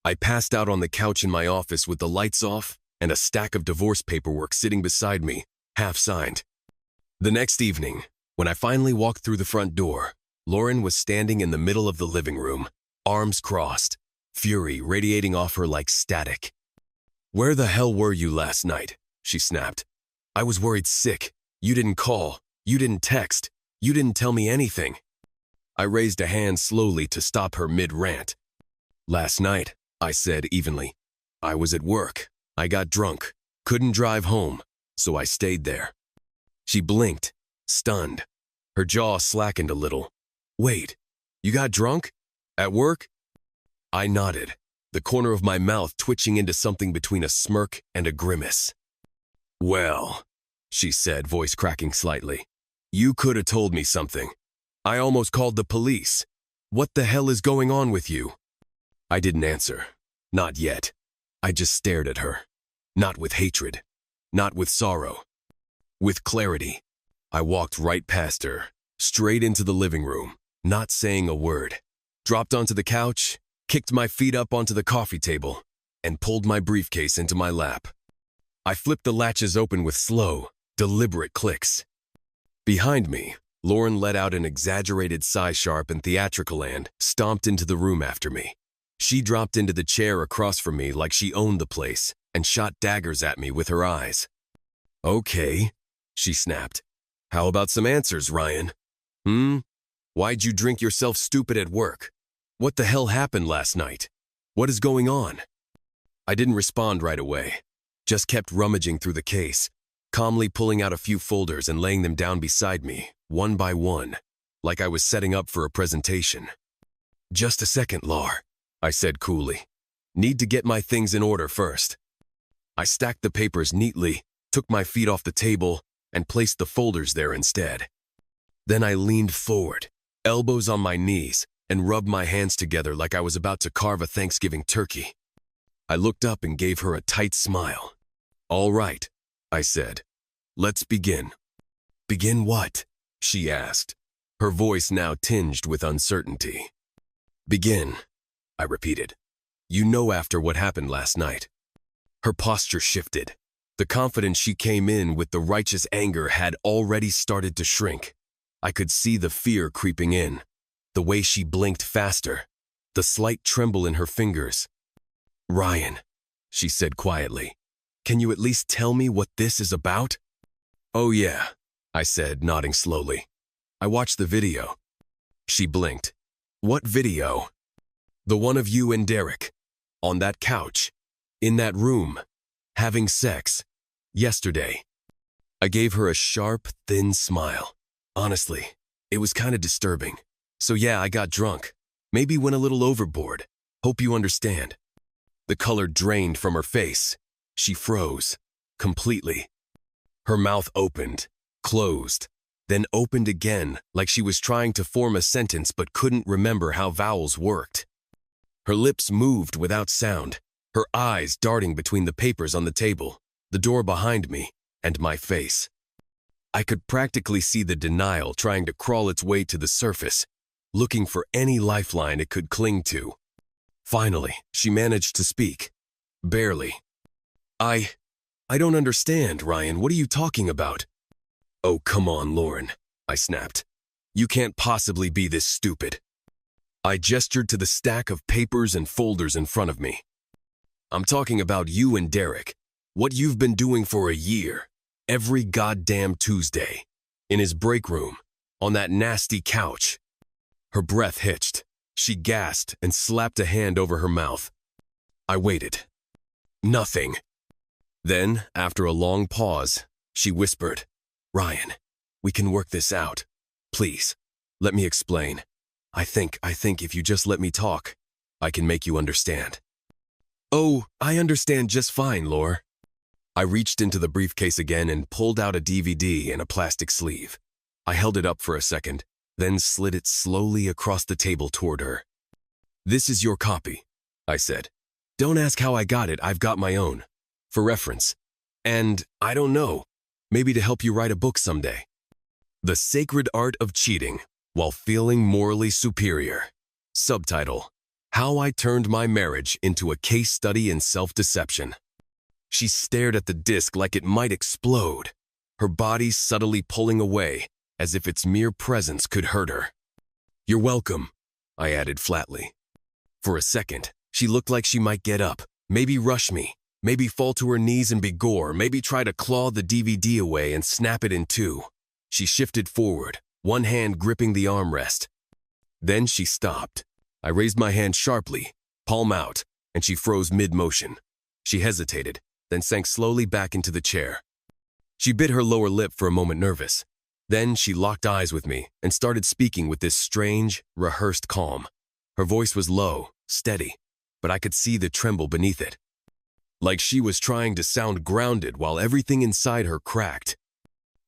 I passed out on the couch in my office with the lights off and a stack of divorce paperwork sitting beside me, half signed. The next evening, when I finally walked through the front door, Lauren was standing in the middle of the living room, arms crossed, fury radiating off her like static. Where the hell were you last night? She snapped. I was worried sick. You didn't call. You didn't text. You didn't tell me anything. I raised a hand slowly to stop her mid-rant. Last night, I said evenly. I was at work. I got drunk. Couldn't drive home, so I stayed there. She blinked, stunned. Her jaw slackened a little. Wait, you got drunk? At work? I nodded, the corner of my mouth twitching into something between a smirk and a grimace. Well, she said, voice cracking slightly. You could have told me something. I almost called the police. What the hell is going on with you? I didn't answer. Not yet. I just stared at her. Not with hatred. Not with sorrow. With clarity. I walked right past her, straight into the living room, not saying a word. Dropped onto the couch, kicked my feet up onto the coffee table, and pulled my briefcase into my lap. I flipped the latches open with slow, deliberate clicks. Behind me, Lauren let out an exaggerated sigh, sharp and theatrical, and stomped into the room after me. She dropped into the chair across from me like she owned the place and shot daggers at me with her eyes. Okay, she snapped. How about some answers, Ryan? Why'd you drink yourself stupid at work? What the hell happened last night? What is going on? I didn't respond right away, just kept rummaging through the case, calmly pulling out a few folders and laying them down beside me, one by one, like I was setting up for a presentation. Just a second, Lar, I said coolly. Need to get my things in order first. I stacked the papers neatly, took my feet off the table, and placed the folders there instead. Then I leaned forward, elbows on my knees, and rubbed my hands together like I was about to carve a Thanksgiving turkey. I looked up and gave her a tight smile. All right, I said. Let's begin. Begin what? She asked, her voice now tinged with uncertainty. Begin, I repeated. You know after what happened last night. Her posture shifted. The confidence she came in with, the righteous anger, had already started to shrink. I could see the fear creeping in, the way she blinked faster, the slight tremble in her fingers. Ryan, she said quietly, can you at least tell me what this is about? Oh yeah, I said, nodding slowly. I watched the video. She blinked. What video? The one of you and Derek. On that couch. In that room. Having sex. Yesterday. I gave her a sharp, thin smile. Honestly, it was kind of disturbing. So yeah, I got drunk. Maybe went a little overboard. Hope you understand. The color drained from her face. She froze. Completely. Her mouth opened. Closed. Then opened again, like she was trying to form a sentence but couldn't remember how vowels worked. Her lips moved without sound, her eyes darting between the papers on the table, the door behind me, and my face. I could practically see the denial trying to crawl its way to the surface, looking for any lifeline it could cling to. Finally, she managed to speak. Barely. I don't understand, Ryan. What are you talking about? Oh, come on, Lauren, I snapped. You can't possibly be this stupid. I gestured to the stack of papers and folders in front of me. I'm talking about you and Derek. What you've been doing for a year. Every goddamn Tuesday. In his break room. On that nasty couch. Her breath hitched. She gasped and slapped a hand over her mouth. I waited. Nothing. Then, after a long pause, she whispered, Ryan, we can work this out. Please, let me explain. I think if you just let me talk, I can make you understand. Oh, I understand just fine, Laura. I reached into the briefcase again and pulled out a DVD in a plastic sleeve. I held it up for a second, then slid it slowly across the table toward her. This is your copy, I said. Don't ask how I got it, I've got my own. For reference. And, I don't know, maybe to help you write a book someday. The Sacred Art of Cheating While Feeling Morally Superior. Subtitle, How I Turned My Marriage into a Case Study in Self-Deception. She stared at the disc like it might explode, her body subtly pulling away, as if its mere presence could hurt her. You're welcome, I added flatly. For a second, she looked like she might get up, maybe rush me, maybe fall to her knees and be gore, maybe try to claw the DVD away and snap it in two. She shifted forward, one hand gripping the armrest. Then she stopped. I raised my hand sharply, palm out, and she froze mid-motion. She hesitated, then sank slowly back into the chair. She bit her lower lip for a moment, nervous. Then she locked eyes with me and started speaking with this strange, rehearsed calm. Her voice was low, steady, but I could see the tremble beneath it. Like she was trying to sound grounded while everything inside her cracked.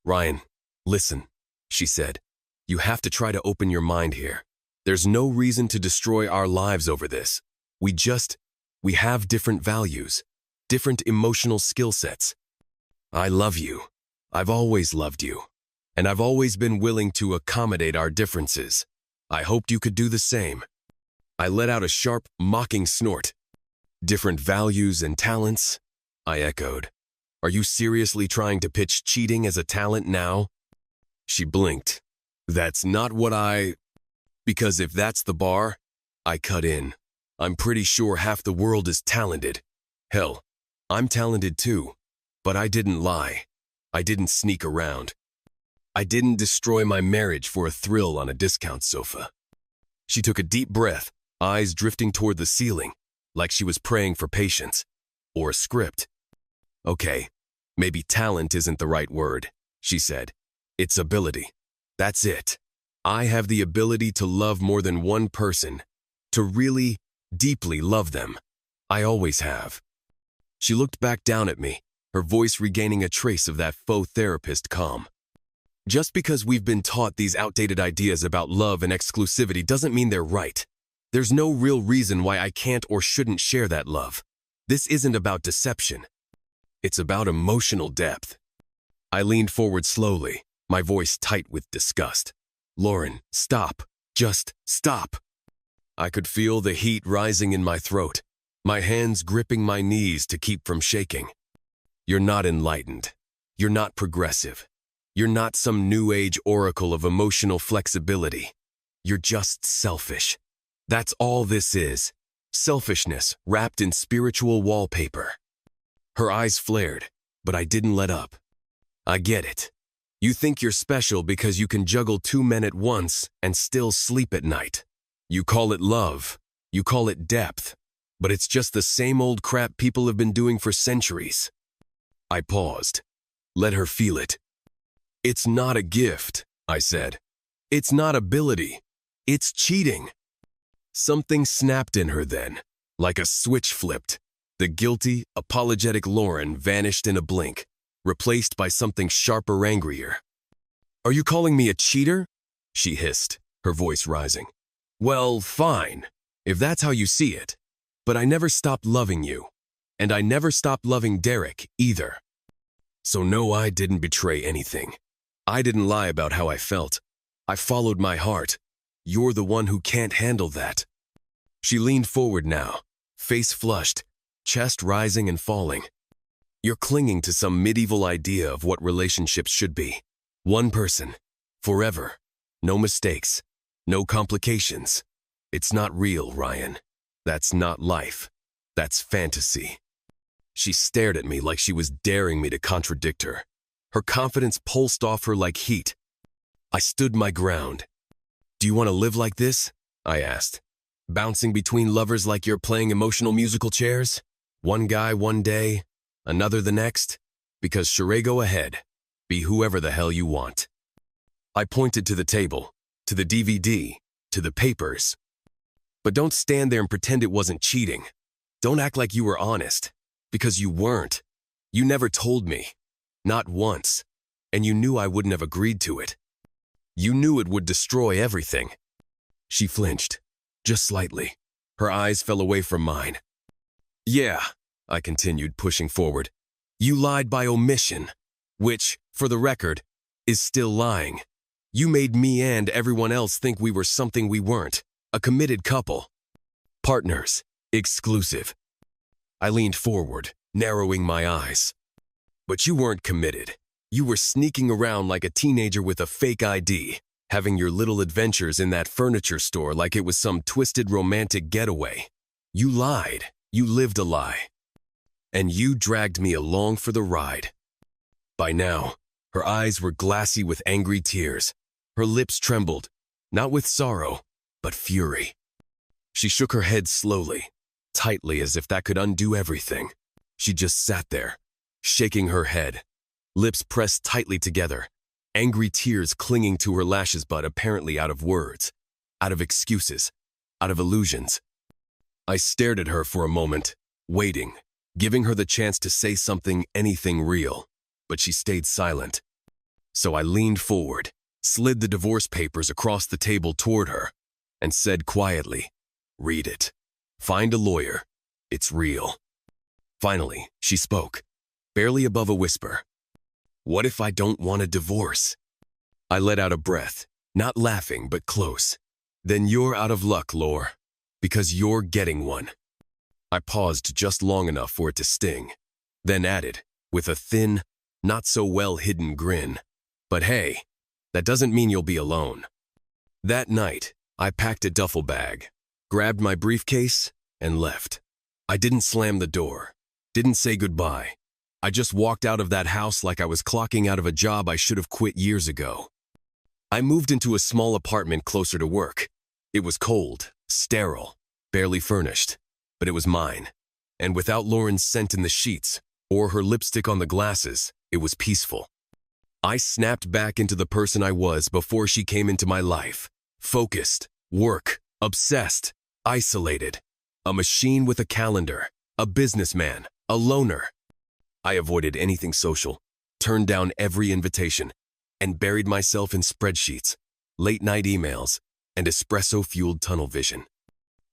Ryan, listen, she said. You have to try to open your mind here. There's no reason to destroy our lives over this. We have different values, different emotional skill sets. I love you. I've always loved you. And I've always been willing to accommodate our differences. I hoped you could do the same. I let out a sharp, mocking snort. Different values and talents? I echoed. Are you seriously trying to pitch cheating as a talent now? She blinked. That's not what Because if that's the bar, I cut in. I'm pretty sure half the world is talented. Hell, I'm talented too. But I didn't lie. I didn't sneak around. I didn't destroy my marriage for a thrill on a discount sofa. She took a deep breath, eyes drifting toward the ceiling, like she was praying for patience. Or a script. Okay, maybe talent isn't the right word, she said. It's ability. That's it. I have the ability to love more than one person, to really, deeply love them. I always have. She looked back down at me, her voice regaining a trace of that faux therapist calm. Just because we've been taught these outdated ideas about love and exclusivity doesn't mean they're right. There's no real reason why I can't or shouldn't share that love. This isn't about deception. It's about emotional depth. I leaned forward slowly, my voice tight with disgust. Lauren, stop. Just stop. I could feel the heat rising in my throat, my hands gripping my knees to keep from shaking. You're not enlightened. You're not progressive. You're not some new age oracle of emotional flexibility. You're just selfish. That's all this is. Selfishness wrapped in spiritual wallpaper. Her eyes flared, but I didn't let up. I get it. You think you're special because you can juggle 2 men at once and still sleep at night. You call it love. You call it depth. But it's just the same old crap people have been doing for centuries. I paused. Let her feel it. It's not a gift, I said. It's not ability. It's cheating. Something snapped in her then, like a switch flipped. The guilty, apologetic Lauren vanished in a blink, replaced by something sharper, angrier. Are you calling me a cheater? She hissed, her voice rising. Well, fine, if that's how you see it. But I never stopped loving you. And I never stopped loving Derek, either. So no, I didn't betray anything. I didn't lie about how I felt. I followed my heart. You're the one who can't handle that. She leaned forward now, face flushed, chest rising and falling. You're clinging to some medieval idea of what relationships should be. One person, forever, no mistakes, no complications. It's not real, Ryan. That's not life. That's fantasy. She stared at me like she was daring me to contradict her. Her confidence pulsed off her like heat. I stood my ground. Do you want to live like this? I asked. Bouncing between lovers like you're playing emotional musical chairs? One guy one day, another the next? Because sure, go ahead. Be whoever the hell you want. I pointed to the table, to the DVD, to the papers. But don't stand there and pretend it wasn't cheating. Don't act like you were honest. Because you weren't. You never told me. Not once. And you knew I wouldn't have agreed to it. You knew it would destroy everything. She flinched, just slightly. Her eyes fell away from mine. Yeah, I continued, pushing forward. You lied by omission, which, for the record, is still lying. You made me and everyone else think we were something we weren't. A committed couple. Partners. Exclusive. I leaned forward, narrowing my eyes. But you weren't committed. You were sneaking around like a teenager with a fake ID, having your little adventures in that furniture store like it was some twisted romantic getaway. You lied. You lived a lie. And you dragged me along for the ride. By now, her eyes were glassy with angry tears. Her lips trembled, not with sorrow, but fury. She shook her head slowly, tightly as if that could undo everything. She just sat there, shaking her head, lips pressed tightly together, angry tears clinging to her lashes but apparently out of words, out of excuses, out of illusions. I stared at her for a moment, waiting, giving her the chance to say something, anything real, but she stayed silent. So I leaned forward, slid the divorce papers across the table toward her, and said quietly, "Read it. Find a lawyer. It's real." Finally, she spoke, barely above a whisper. What if I don't want a divorce? I let out a breath, not laughing but close. Then you're out of luck, Lore, because you're getting one. I paused just long enough for it to sting, then added, with a thin, not so well hidden grin, but hey, that doesn't mean you'll be alone. That night, I packed a duffel bag, grabbed my briefcase, and left. I didn't slam the door, didn't say goodbye. I just walked out of that house like I was clocking out of a job I should have quit years ago. I moved into a small apartment closer to work. It was cold, sterile, barely furnished, but it was mine. And without Lauren's scent in the sheets or her lipstick on the glasses, it was peaceful. I snapped back into the person I was before she came into my life. Focused, work, obsessed, isolated. A machine with a calendar, a businessman, a loner. I avoided anything social, turned down every invitation, and buried myself in spreadsheets, late-night emails, and espresso-fueled tunnel vision.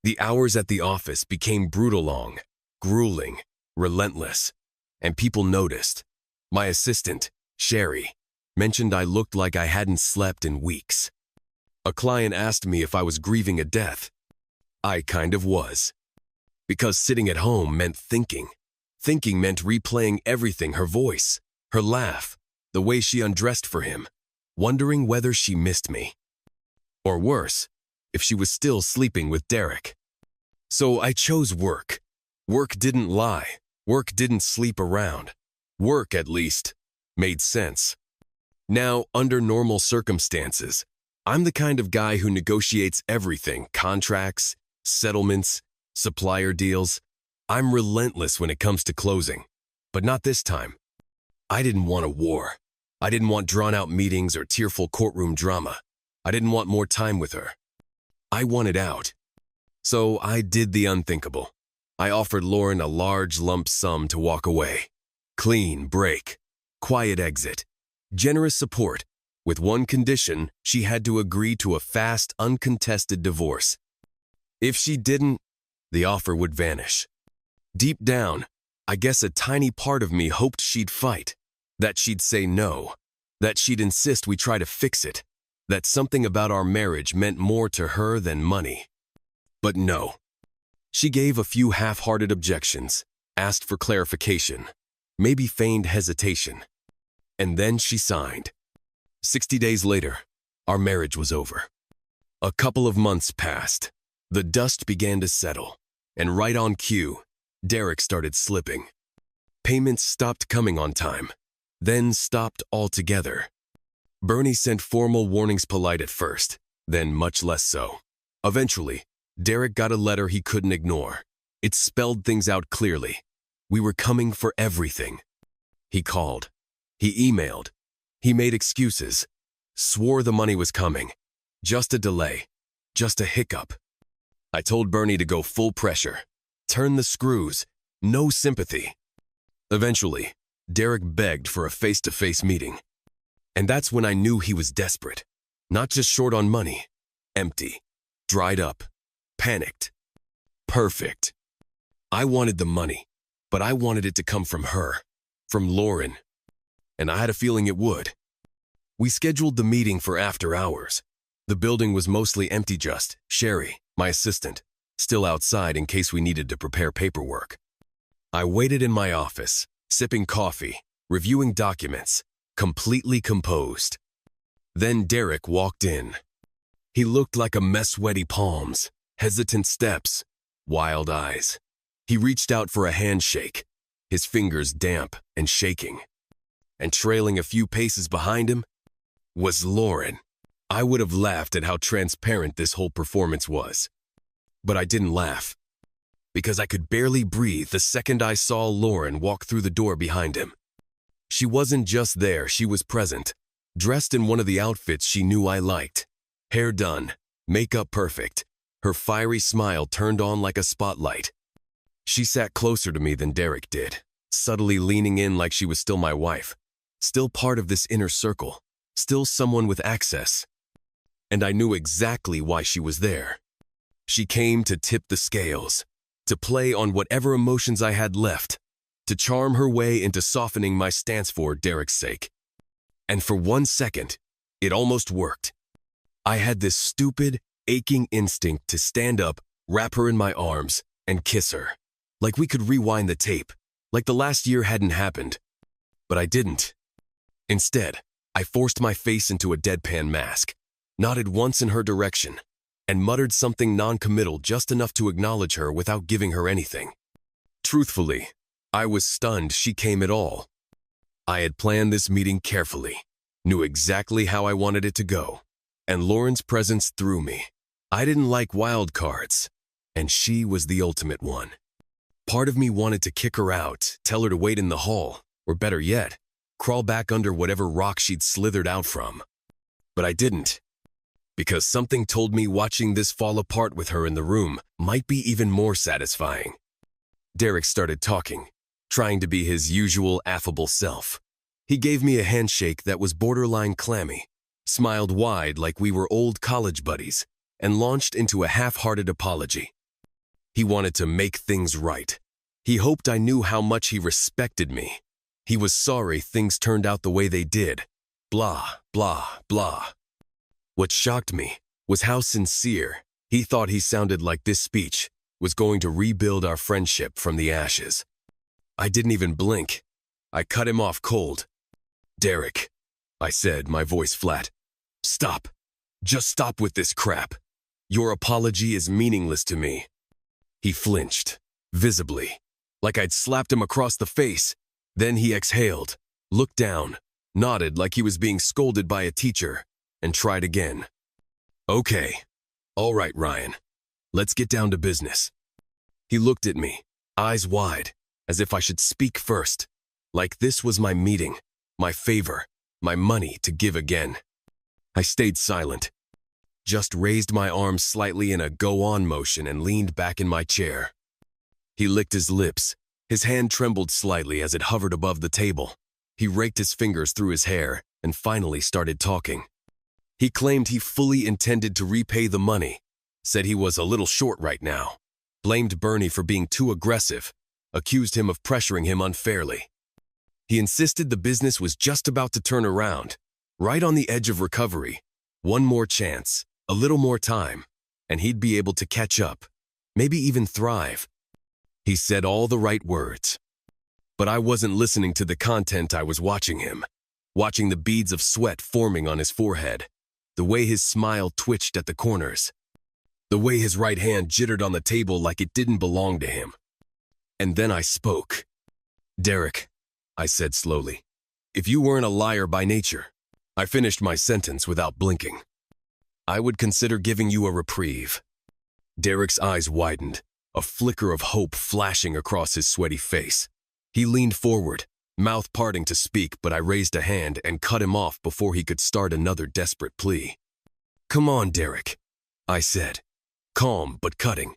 The hours at the office became brutal long, grueling, relentless. and people noticed. My assistant, Sherry, mentioned I looked like I hadn't slept in weeks. A client asked me if I was grieving a death. I kind of was. Because sitting at home meant thinking. Thinking meant replaying everything, her voice, her laugh, the way she undressed for him, wondering whether she missed me. Or worse, if she was still sleeping with Derek. So I chose work. Work didn't lie. Work didn't sleep around. Work, at least, made sense. Now, under normal circumstances, I'm the kind of guy who negotiates everything, contracts, settlements, supplier deals. I'm relentless when it comes to closing, but not this time. I didn't want a war. I didn't want drawn-out meetings or tearful courtroom drama. I didn't want more time with her. I wanted out. So I did the unthinkable. I offered Lauren a large lump sum to walk away. Clean break, quiet exit, generous support, with one condition: she had to agree to a fast, uncontested divorce. If she didn't, the offer would vanish. Deep down, I guess a tiny part of me hoped she'd fight, that she'd say no, that she'd insist we try to fix it, that something about our marriage meant more to her than money. But no. She gave a few half-hearted objections, asked for clarification, maybe feigned hesitation. And then she signed. 60 days later, our marriage was over. A couple of months passed. The dust began to settle, and right on cue, Derek started slipping. Payments stopped coming on time, then stopped altogether. Bernie sent formal warnings, polite at first, then much less so. Eventually, Derek got a letter he couldn't ignore. It spelled things out clearly. We were coming for everything. He called. He emailed. He made excuses. Swore the money was coming. Just a delay. Just a hiccup. I told Bernie to go full pressure. Turn the screws. No sympathy. Eventually, Derek begged for a face-to-face meeting. And that's when I knew he was desperate. Not just short on money. Empty. Dried up. Panicked. Perfect. I wanted the money, but I wanted it to come from her. From Lauren. And I had a feeling it would. We scheduled the meeting for after hours. The building was mostly empty, just Sherry, my assistant, still outside in case we needed to prepare paperwork. I waited in my office, sipping coffee, reviewing documents, completely composed. Then Derek walked in. He looked like a mess, sweaty palms, hesitant steps, wild eyes. He reached out for a handshake, his fingers damp and shaking. And trailing a few paces behind him was Lauren. I would have laughed at how transparent this whole performance was. But I didn't laugh, because I could barely breathe the second I saw Lauren walk through the door behind him. She wasn't just there, she was present, dressed in one of the outfits she knew I liked. Hair done, makeup perfect, her fiery smile turned on like a spotlight. She sat closer to me than Derek did, subtly leaning in like she was still my wife, still part of this inner circle, still someone with access. And I knew exactly why she was there. She came to tip the scales, to play on whatever emotions I had left, to charm her way into softening my stance for Derek's sake. And for 1 second, it almost worked. I had this stupid, aching instinct to stand up, wrap her in my arms, and kiss her. Like we could rewind the tape, like the last year hadn't happened. But I didn't. Instead, I forced my face into a deadpan mask, nodded once in her direction, and muttered something non-committal, just enough to acknowledge her without giving her anything. Truthfully, I was stunned she came at all. I had planned this meeting carefully, knew exactly how I wanted it to go, and Lauren's presence threw me. I didn't like wild cards, and she was the ultimate one. Part of me wanted to kick her out, tell her to wait in the hall, or better yet, crawl back under whatever rock she'd slithered out from. But I didn't, because something told me watching this fall apart with her in the room might be even more satisfying. Derek started talking, trying to be his usual affable self. He gave me a handshake that was borderline clammy, smiled wide like we were old college buddies, and launched into a half-hearted apology. He wanted to make things right. He hoped I knew how much he respected me. He was sorry things turned out the way they did. Blah, blah, blah. What shocked me was how sincere he thought he sounded, like this speech was going to rebuild our friendship from the ashes. I didn't even blink. I cut him off cold. "Derek," I said, my voice flat. "Stop. Just stop with this crap. Your apology is meaningless to me." He flinched, visibly, like I'd slapped him across the face. Then he exhaled, looked down, nodded like he was being scolded by a teacher, and tried again. "Okay. All right, Ryan. Let's get down to business." He looked at me, eyes wide, as if I should speak first, like this was my meeting, my favor, my money to give again. I stayed silent, just raised my arms slightly in a go-on motion and leaned back in my chair. He licked his lips. His hand trembled slightly as it hovered above the table. He raked his fingers through his hair and finally started talking. He claimed he fully intended to repay the money, said he was a little short right now, blamed Bernie for being too aggressive, accused him of pressuring him unfairly. He insisted the business was just about to turn around, right on the edge of recovery. One more chance, a little more time, and he'd be able to catch up, maybe even thrive. He said all the right words. But I wasn't listening to the content. I was watching him, watching the beads of sweat forming on his forehead, the way his smile twitched at the corners, the way his right hand jittered on the table like it didn't belong to him. And then I spoke. "Derek," I said slowly, "if you weren't a liar by nature," I finished my sentence without blinking, "I would consider giving you a reprieve." Derek's eyes widened, a flicker of hope flashing across his sweaty face. He leaned forward, mouth parting to speak, but I raised a hand and cut him off before he could start another desperate plea. "Come on, Derek," I said, calm but cutting.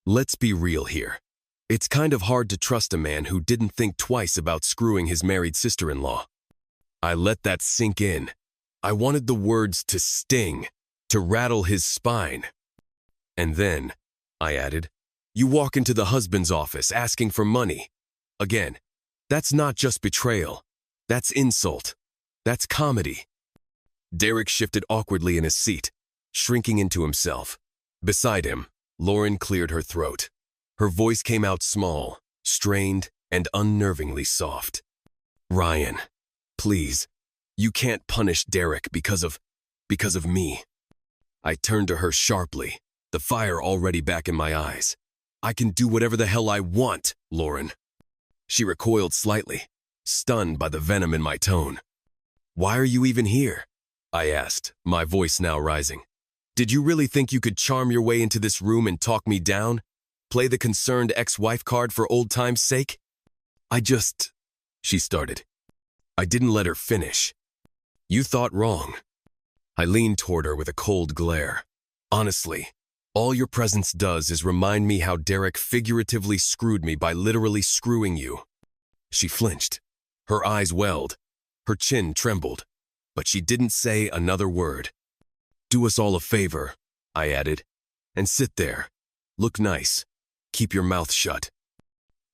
"Let's be real here. It's kind of hard to trust a man who didn't think twice about screwing his married sister-in-law." I let that sink in. I wanted the words to sting, to rattle his spine. "And then," I added, "you walk into the husband's office asking for money. Again, that's not just betrayal. That's insult. That's comedy." Derek shifted awkwardly in his seat, shrinking into himself. Beside him, Lauren cleared her throat. Her voice came out small, strained, and unnervingly soft. "Ryan, please, you can't punish Derek because of me." I turned to her sharply, the fire already back in my eyes. "I can do whatever the hell I want, Lauren." She recoiled slightly, stunned by the venom in my tone. "Why are you even here?" I asked, my voice now rising. "Did you really think you could charm your way into this room and talk me down? Play the concerned ex-wife card for old time's sake?" She started. I didn't let her finish. "You thought wrong." I leaned toward her with a cold glare. "Honestly, all your presence does is remind me how Derek figuratively screwed me by literally screwing you." She flinched. Her eyes welled. Her chin trembled. But she didn't say another word. "Do us all a favor," I added, "and sit there. Look nice. Keep your mouth shut."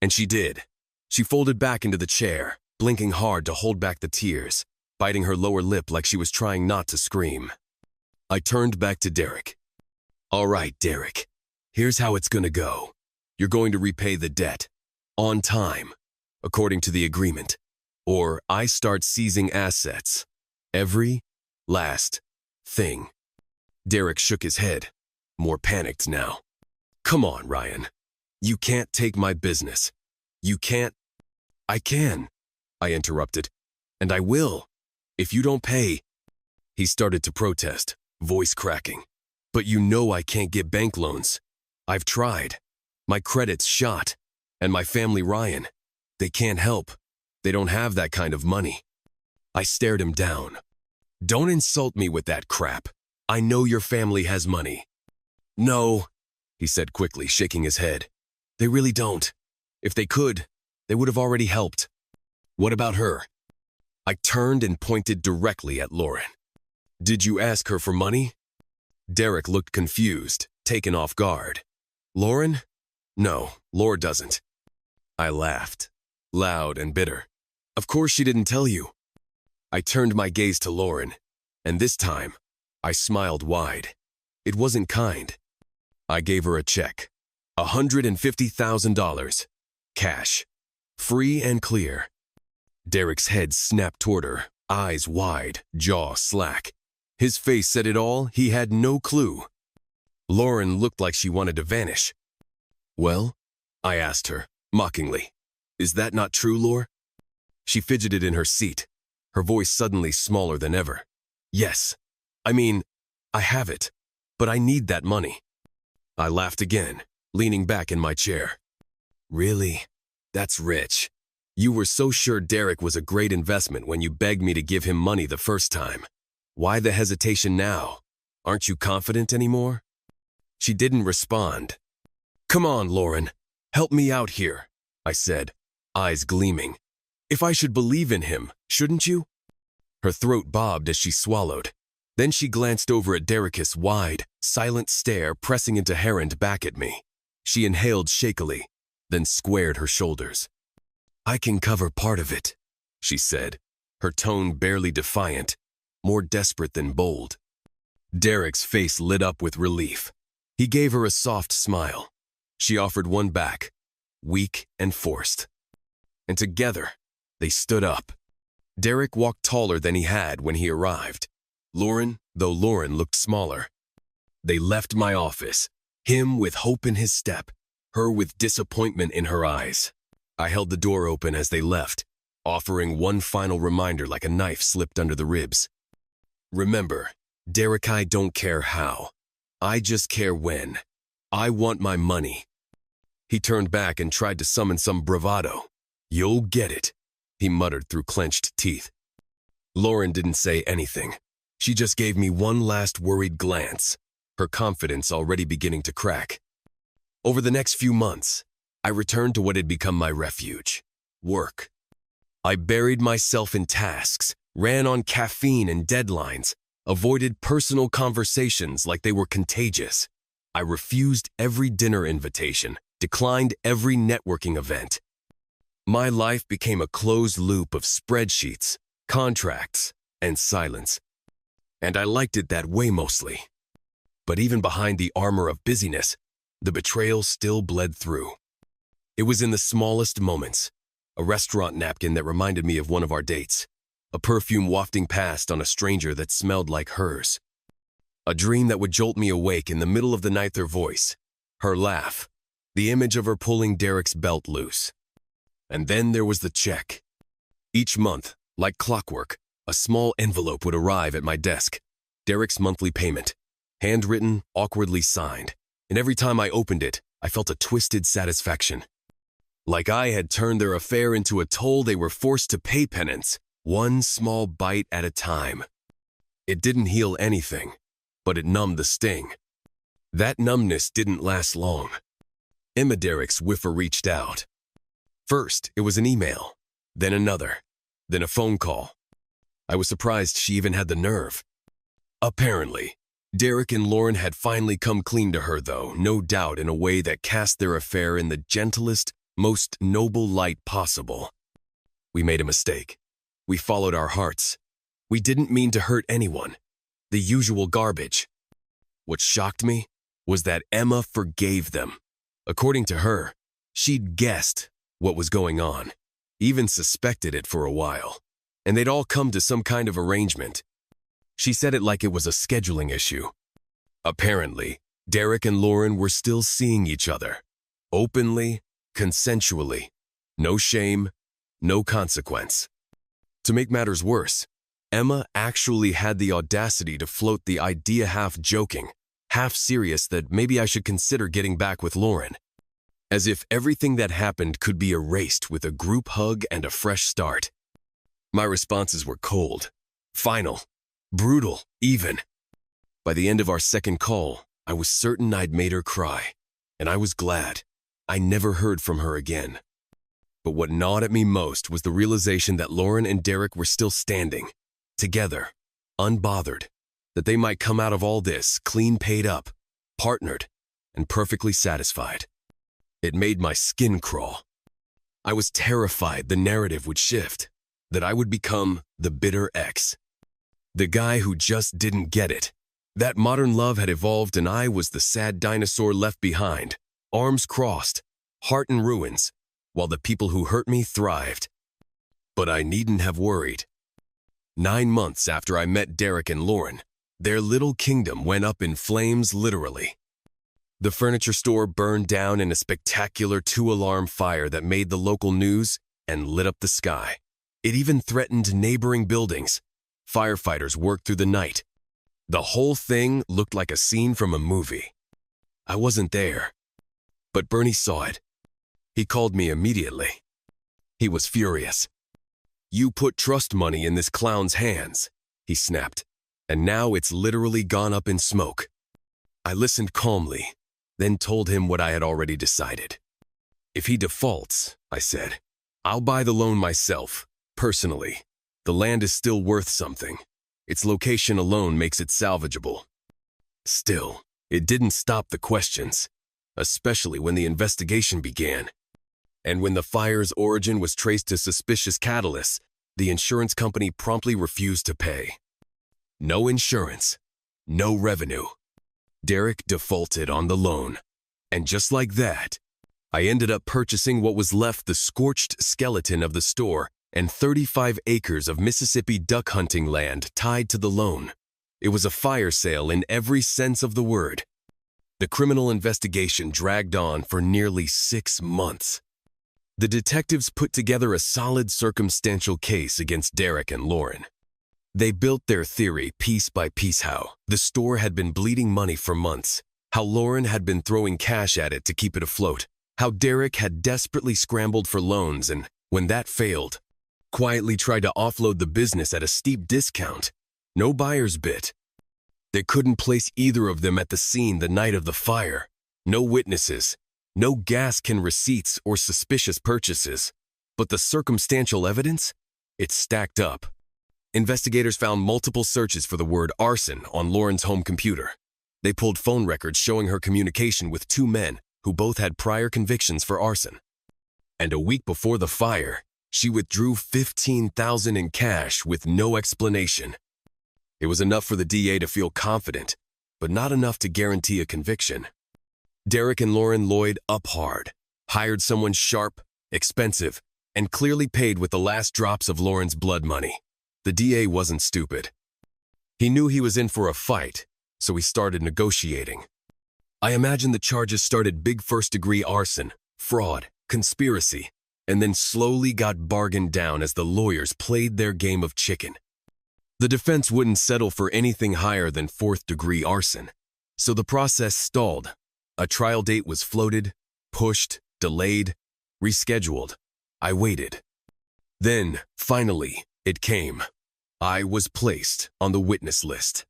And she did. She folded back into the chair, blinking hard to hold back the tears, biting her lower lip like she was trying not to scream. I turned back to Derek. "All right, Derek. Here's how it's gonna go. You're going to repay the debt. On time, according to the agreement. Or I start seizing assets. Every last thing." Derek shook his head, more panicked now. "Come on, Ryan. You can't take my business. You can't." "I can," I interrupted. "And I will. If you don't pay." He started to protest, voice cracking. "But you know I can't get bank loans. I've tried. My credit's shot. And my family, Ryan, they can't help. They don't have that kind of money." I stared him down. "Don't insult me with that crap. I know your family has money." "No," he said quickly, shaking his head. "They really don't. If they could, they would have already helped." "What about her?" I turned and pointed directly at Lauren. "Did you ask her for money?" Derek looked confused, taken off guard. "Lauren? No, Laura doesn't." I laughed, loud and bitter. Of course she didn't tell you. I turned my gaze to Lauren, and this time, I smiled wide. It wasn't kind. I gave her a check. $150,000. Cash. Free and clear. Derek's head snapped toward her, eyes wide, jaw slack. His face said it all. He had no clue. Lauren looked like she wanted to vanish. Well? I asked her, mockingly. Is that not true, Laure? She fidgeted in her seat, her voice suddenly smaller than ever. Yes. I mean, I have it, but I need that money. I laughed again, leaning back in my chair. Really? That's rich. You were so sure Derek was a great investment when you begged me to give him money the first time. Why the hesitation now? Aren't you confident anymore? She didn't respond. Come on, Lauren. Help me out here, I said, eyes gleaming. If I should believe in him, shouldn't you? Her throat bobbed as she swallowed. Then she glanced over at Derek's wide, silent stare pressing into Herond back at me. She inhaled shakily, then squared her shoulders. I can cover part of it, she said, her tone barely defiant, more desperate than bold. Derek's face lit up with relief. He gave her a soft smile. She offered one back, weak and forced. And together, they stood up. Derek walked taller than he had when he arrived. Lauren looked smaller. They left my office, him with hope in his step, her with disappointment in her eyes. I held the door open as they left, offering one final reminder like a knife slipped under the ribs. Remember, Derek, I don't care how. I just care when. I want my money. He turned back and tried to summon some bravado. You'll get it, he muttered through clenched teeth. Lauren didn't say anything. She just gave me one last worried glance, her confidence already beginning to crack. Over the next few months, I returned to what had become my refuge, work. I buried myself in tasks, ran on caffeine and deadlines, avoided personal conversations like they were contagious. I refused every dinner invitation, declined every networking event. My life became a closed loop of spreadsheets, contracts, and silence. And I liked it that way mostly. But even behind the armor of busyness, the betrayal still bled through. It was in the smallest moments, a restaurant napkin that reminded me of one of our dates, a perfume wafting past on a stranger that smelled like hers, a dream that would jolt me awake in the middle of the night, her voice, her laugh, the image of her pulling Derek's belt loose. And then there was the check. Each month, like clockwork, a small envelope would arrive at my desk, Derek's monthly payment, handwritten, awkwardly signed, and every time I opened it, I felt a twisted satisfaction. Like I had turned their affair into a toll they were forced to pay penance, one small bite at a time. It didn't heal anything, but it numbed the sting. That numbness didn't last long. Emma Derek's whiffer reached out. First, it was an email, then another, then a phone call. I was surprised she even had the nerve. Apparently, Derek and Lauren had finally come clean to her, though, no doubt in a way that cast their affair in the gentlest, most noble light possible. We made a mistake. We followed our hearts. We didn't mean to hurt anyone. The usual garbage. What shocked me was that Emma forgave them. According to her, she'd guessed what was going on, even suspected it for a while, and they'd all come to some kind of arrangement. She said it like it was a scheduling issue. Apparently, Derek and Lauren were still seeing each other, openly, consensually, no shame, no consequence. To make matters worse, Emma actually had the audacity to float the idea half joking, half serious that maybe I should consider getting back with Lauren. As if everything that happened could be erased with a group hug and a fresh start. My responses were cold, final, brutal, even. By the end of our second call, I was certain I'd made her cry, and I was glad. I never heard from her again. But what gnawed at me most was the realization that Lauren and Derek were still standing, together, unbothered, that they might come out of all this clean paid up, partnered, and perfectly satisfied. It made my skin crawl. I was terrified the narrative would shift, that I would become the bitter ex. The guy who just didn't get it. That modern love had evolved and I was the sad dinosaur left behind, arms crossed, heart in ruins, while the people who hurt me thrived. But I needn't have worried. 9 months after I met Derek and Lauren, their little kingdom went up in flames literally. The furniture store burned down in a spectacular 2-alarm fire that made the local news and lit up the sky. It even threatened neighboring buildings. Firefighters worked through the night. The whole thing looked like a scene from a movie. I wasn't there, but Bernie saw it. He called me immediately. He was furious. "You put trust money in this clown's hands," he snapped, "and now it's literally gone up in smoke." I listened calmly, then told him what I had already decided. "If he defaults," I said, "I'll buy the loan myself, personally. The land is still worth something. Its location alone makes it salvageable." Still, it didn't stop the questions, especially when the investigation began. And when the fire's origin was traced to suspicious catalysts, the insurance company promptly refused to pay. No insurance, no revenue. Derek defaulted on the loan. And just like that, I ended up purchasing what was left the scorched skeleton of the store and 35 acres of Mississippi duck hunting land tied to the loan. It was a fire sale in every sense of the word. The criminal investigation dragged on for nearly 6 months. The detectives put together a solid circumstantial case against Derek and Lauren. They built their theory piece by piece: how the store had been bleeding money for months, how Lauren had been throwing cash at it to keep it afloat, how Derek had desperately scrambled for loans and, when that failed, quietly tried to offload the business at a steep discount. No buyers bit. They couldn't place either of them at the scene the night of the fire. No witnesses, no gas can receipts or suspicious purchases. But the circumstantial evidence? It stacked up. Investigators found multiple searches for the word arson on Lauren's home computer. They pulled phone records showing her communication with 2 men who both had prior convictions for arson. And a week before the fire, she withdrew $15,000 in cash with no explanation. It was enough for the DA to feel confident, but not enough to guarantee a conviction. Derek and Lauren Lloyd up hard, hired someone sharp, expensive, and clearly paid with the last drops of Lauren's blood money. The DA wasn't stupid. He knew he was in for a fight, so he started negotiating. I imagine the charges started big first-degree arson, fraud, conspiracy, and then slowly got bargained down as the lawyers played their game of chicken. The defense wouldn't settle for anything higher than 4th-degree arson, so the process stalled. A trial date was floated, pushed, delayed, rescheduled. I waited. Then, finally, it came. I was placed on the witness list.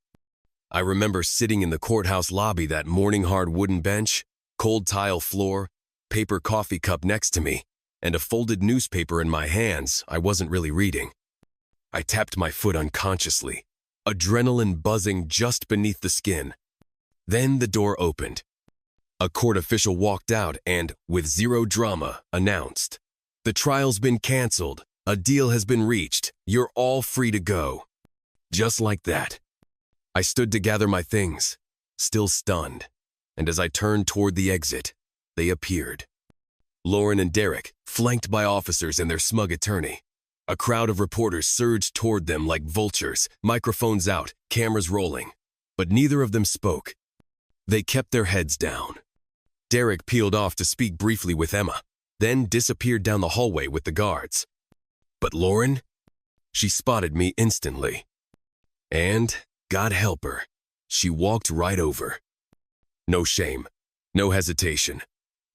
I remember sitting in the courthouse lobby, that morning-hard wooden bench, cold tile floor, paper coffee cup next to me, and a folded newspaper in my hands I wasn't really reading. I tapped my foot unconsciously, adrenaline buzzing just beneath the skin. Then the door opened. A court official walked out and, with zero drama, announced, "The trial's been canceled. A deal has been reached. You're all free to go." Just like that. I stood to gather my things, still stunned, and as I turned toward the exit, they appeared. Lauren and Derek, flanked by officers and their smug attorney. A crowd of reporters surged toward them like vultures, microphones out, cameras rolling. But neither of them spoke. They kept their heads down. Derek peeled off to speak briefly with Emma, then disappeared down the hallway with the guards. But Lauren? She spotted me instantly. And, God help her, she walked right over. No shame, no hesitation.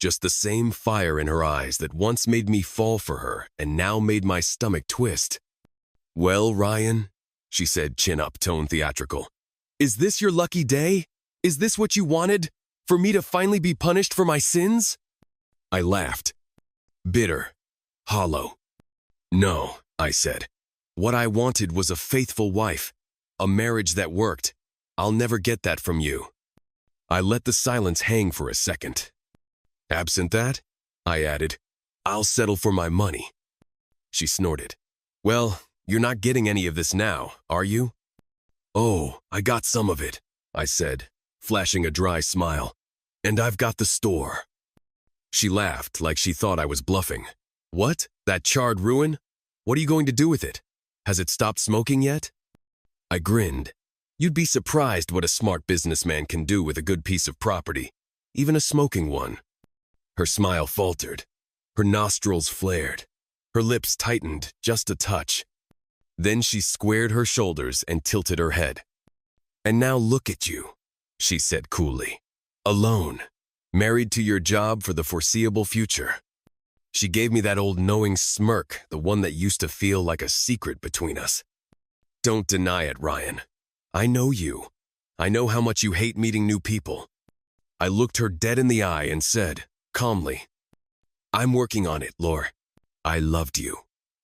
Just the same fire in her eyes that once made me fall for her and now made my stomach twist. "Well, Ryan," she said, chin up, tone theatrical. "Is this your lucky day? Is this what you wanted? For me to finally be punished for my sins?" I laughed. Bitter. Hollow. "No," I said. "What I wanted was a faithful wife. A marriage that worked. I'll never get that from you." I let the silence hang for a second. "Absent that," I added, I'll settle for my money. She snorted. Well, you're not getting any of this now, are you? Oh, I got some of it, I said, flashing a dry smile. And I've got the store. She laughed like she thought I was bluffing. What? That charred ruin? What are you going to do with it? Has it stopped smoking yet? I grinned. You'd be surprised what a smart businessman can do with a good piece of property, even a smoking one. Her smile faltered. Her nostrils flared. Her lips tightened just a touch. Then she squared her shoulders and tilted her head. And now look at you, she said coolly. Alone, married to your job for the foreseeable future. She gave me that old knowing smirk, the one that used to feel like a secret between us. Don't deny it, Ryan. I know you. I know how much you hate meeting new people. I looked her dead in the eye and said, calmly, I'm working on it, Lore. I loved you,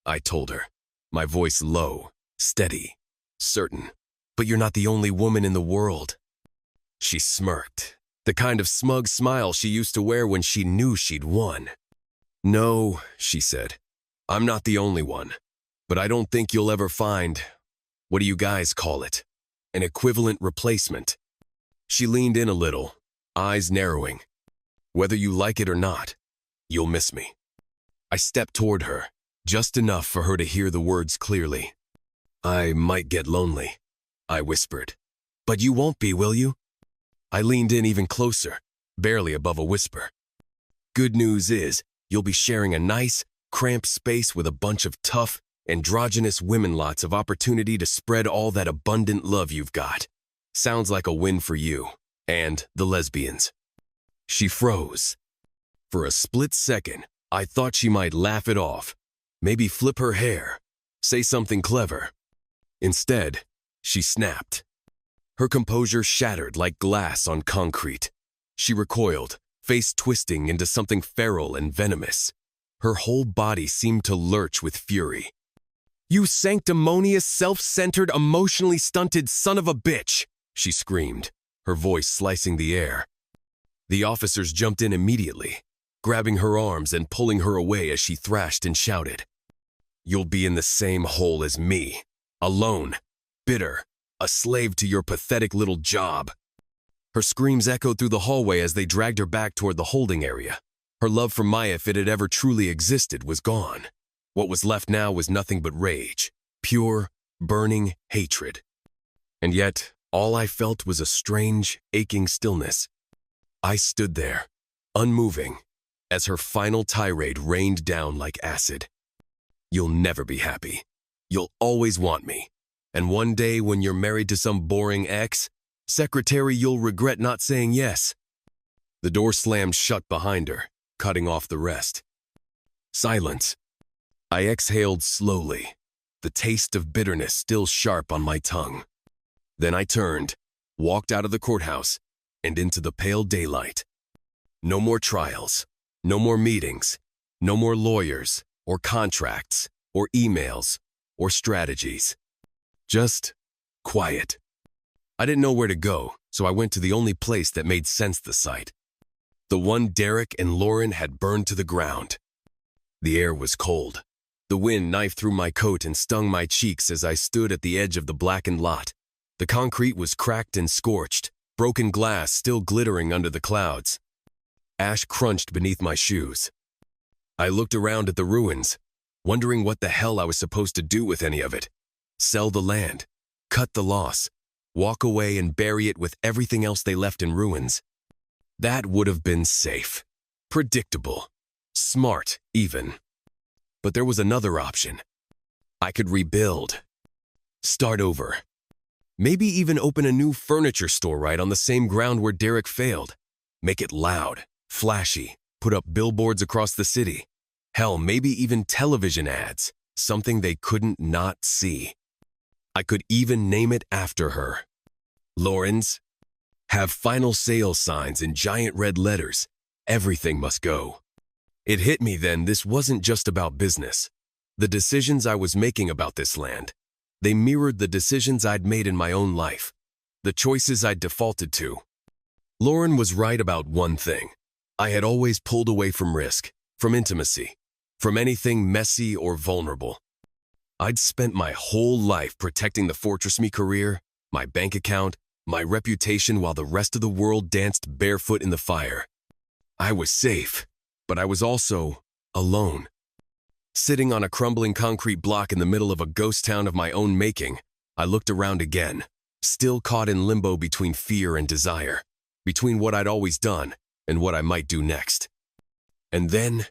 I told her, my voice low, steady, certain. But you're not the only woman in the world. She smirked, the kind of smug smile she used to wear when she knew she'd won. No, she said, I'm not the only one, but I don't think you'll ever find, what do you guys call it, an equivalent replacement. She leaned in a little, eyes narrowing. Whether you like it or not, you'll miss me. I stepped toward her, just enough for her to hear the words clearly. I might get lonely, I whispered. But you won't be, will you? I leaned in even closer, barely above a whisper. Good news is, you'll be sharing a nice, cramped space with a bunch of tough, androgynous women, lots of opportunity to spread all that abundant love you've got. Sounds like a win for you, and the lesbians. She froze. For a split second, I thought she might laugh it off, maybe flip her hair, say something clever. Instead, she snapped. Her composure shattered like glass on concrete. She recoiled, face twisting into something feral and venomous. Her whole body seemed to lurch with fury. You sanctimonious, self-centered, emotionally stunted son of a bitch, she screamed, her voice slicing the air. The officers jumped in immediately, grabbing her arms and pulling her away as she thrashed and shouted. You'll be in the same hole as me, alone, bitter, a slave to your pathetic little job. Her screams echoed through the hallway as they dragged her back toward the holding area. Her love for Maya, if it had ever truly existed, was gone. What was left now was nothing but rage, pure, burning hatred. And yet, all I felt was a strange, aching stillness. I stood there, unmoving, as her final tirade rained down like acid. You'll never be happy. You'll always want me. And one day when you're married to some boring ex-secretary, you'll regret not saying yes. The door slammed shut behind her, cutting off the rest. Silence. I exhaled slowly, the taste of bitterness still sharp on my tongue. Then I turned, walked out of the courthouse, and into the pale daylight. No more trials, no more meetings, no more lawyers, or contracts, or emails, or strategies. Just quiet. I didn't know where to go, so I went to the only place that made sense, the site. The one Derek and Lauren had burned to the ground. The air was cold. The wind knifed through my coat and stung my cheeks as I stood at the edge of the blackened lot. The concrete was cracked and scorched, broken glass still glittering under the clouds. Ash crunched beneath my shoes. I looked around at the ruins, wondering what the hell I was supposed to do with any of it. Sell the land, cut the loss, walk away and bury it with everything else they left in ruins. That would have been safe, predictable, smart even. But there was another option. I could rebuild, start over. Maybe even open a new furniture store right on the same ground where Derek failed. Make it loud, flashy, put up billboards across the city. Hell, maybe even television ads, something they couldn't not see. I could even name it after her. Lauren's. Have final sale signs in giant red letters. Everything must go. It hit me then this wasn't just about business. The decisions I was making about this land, they mirrored the decisions I'd made in my own life, the choices I'd defaulted to. Lauren was right about one thing. I had always pulled away from risk, from intimacy, from anything messy or vulnerable. I'd spent my whole life protecting the Fortress Me career, my bank account, my reputation while the rest of the world danced barefoot in the fire. I was safe, but I was also alone. Sitting on a crumbling concrete block in the middle of a ghost town of my own making, I looked around again, still caught in limbo between fear and desire, between what I'd always done and what I might do next. And then,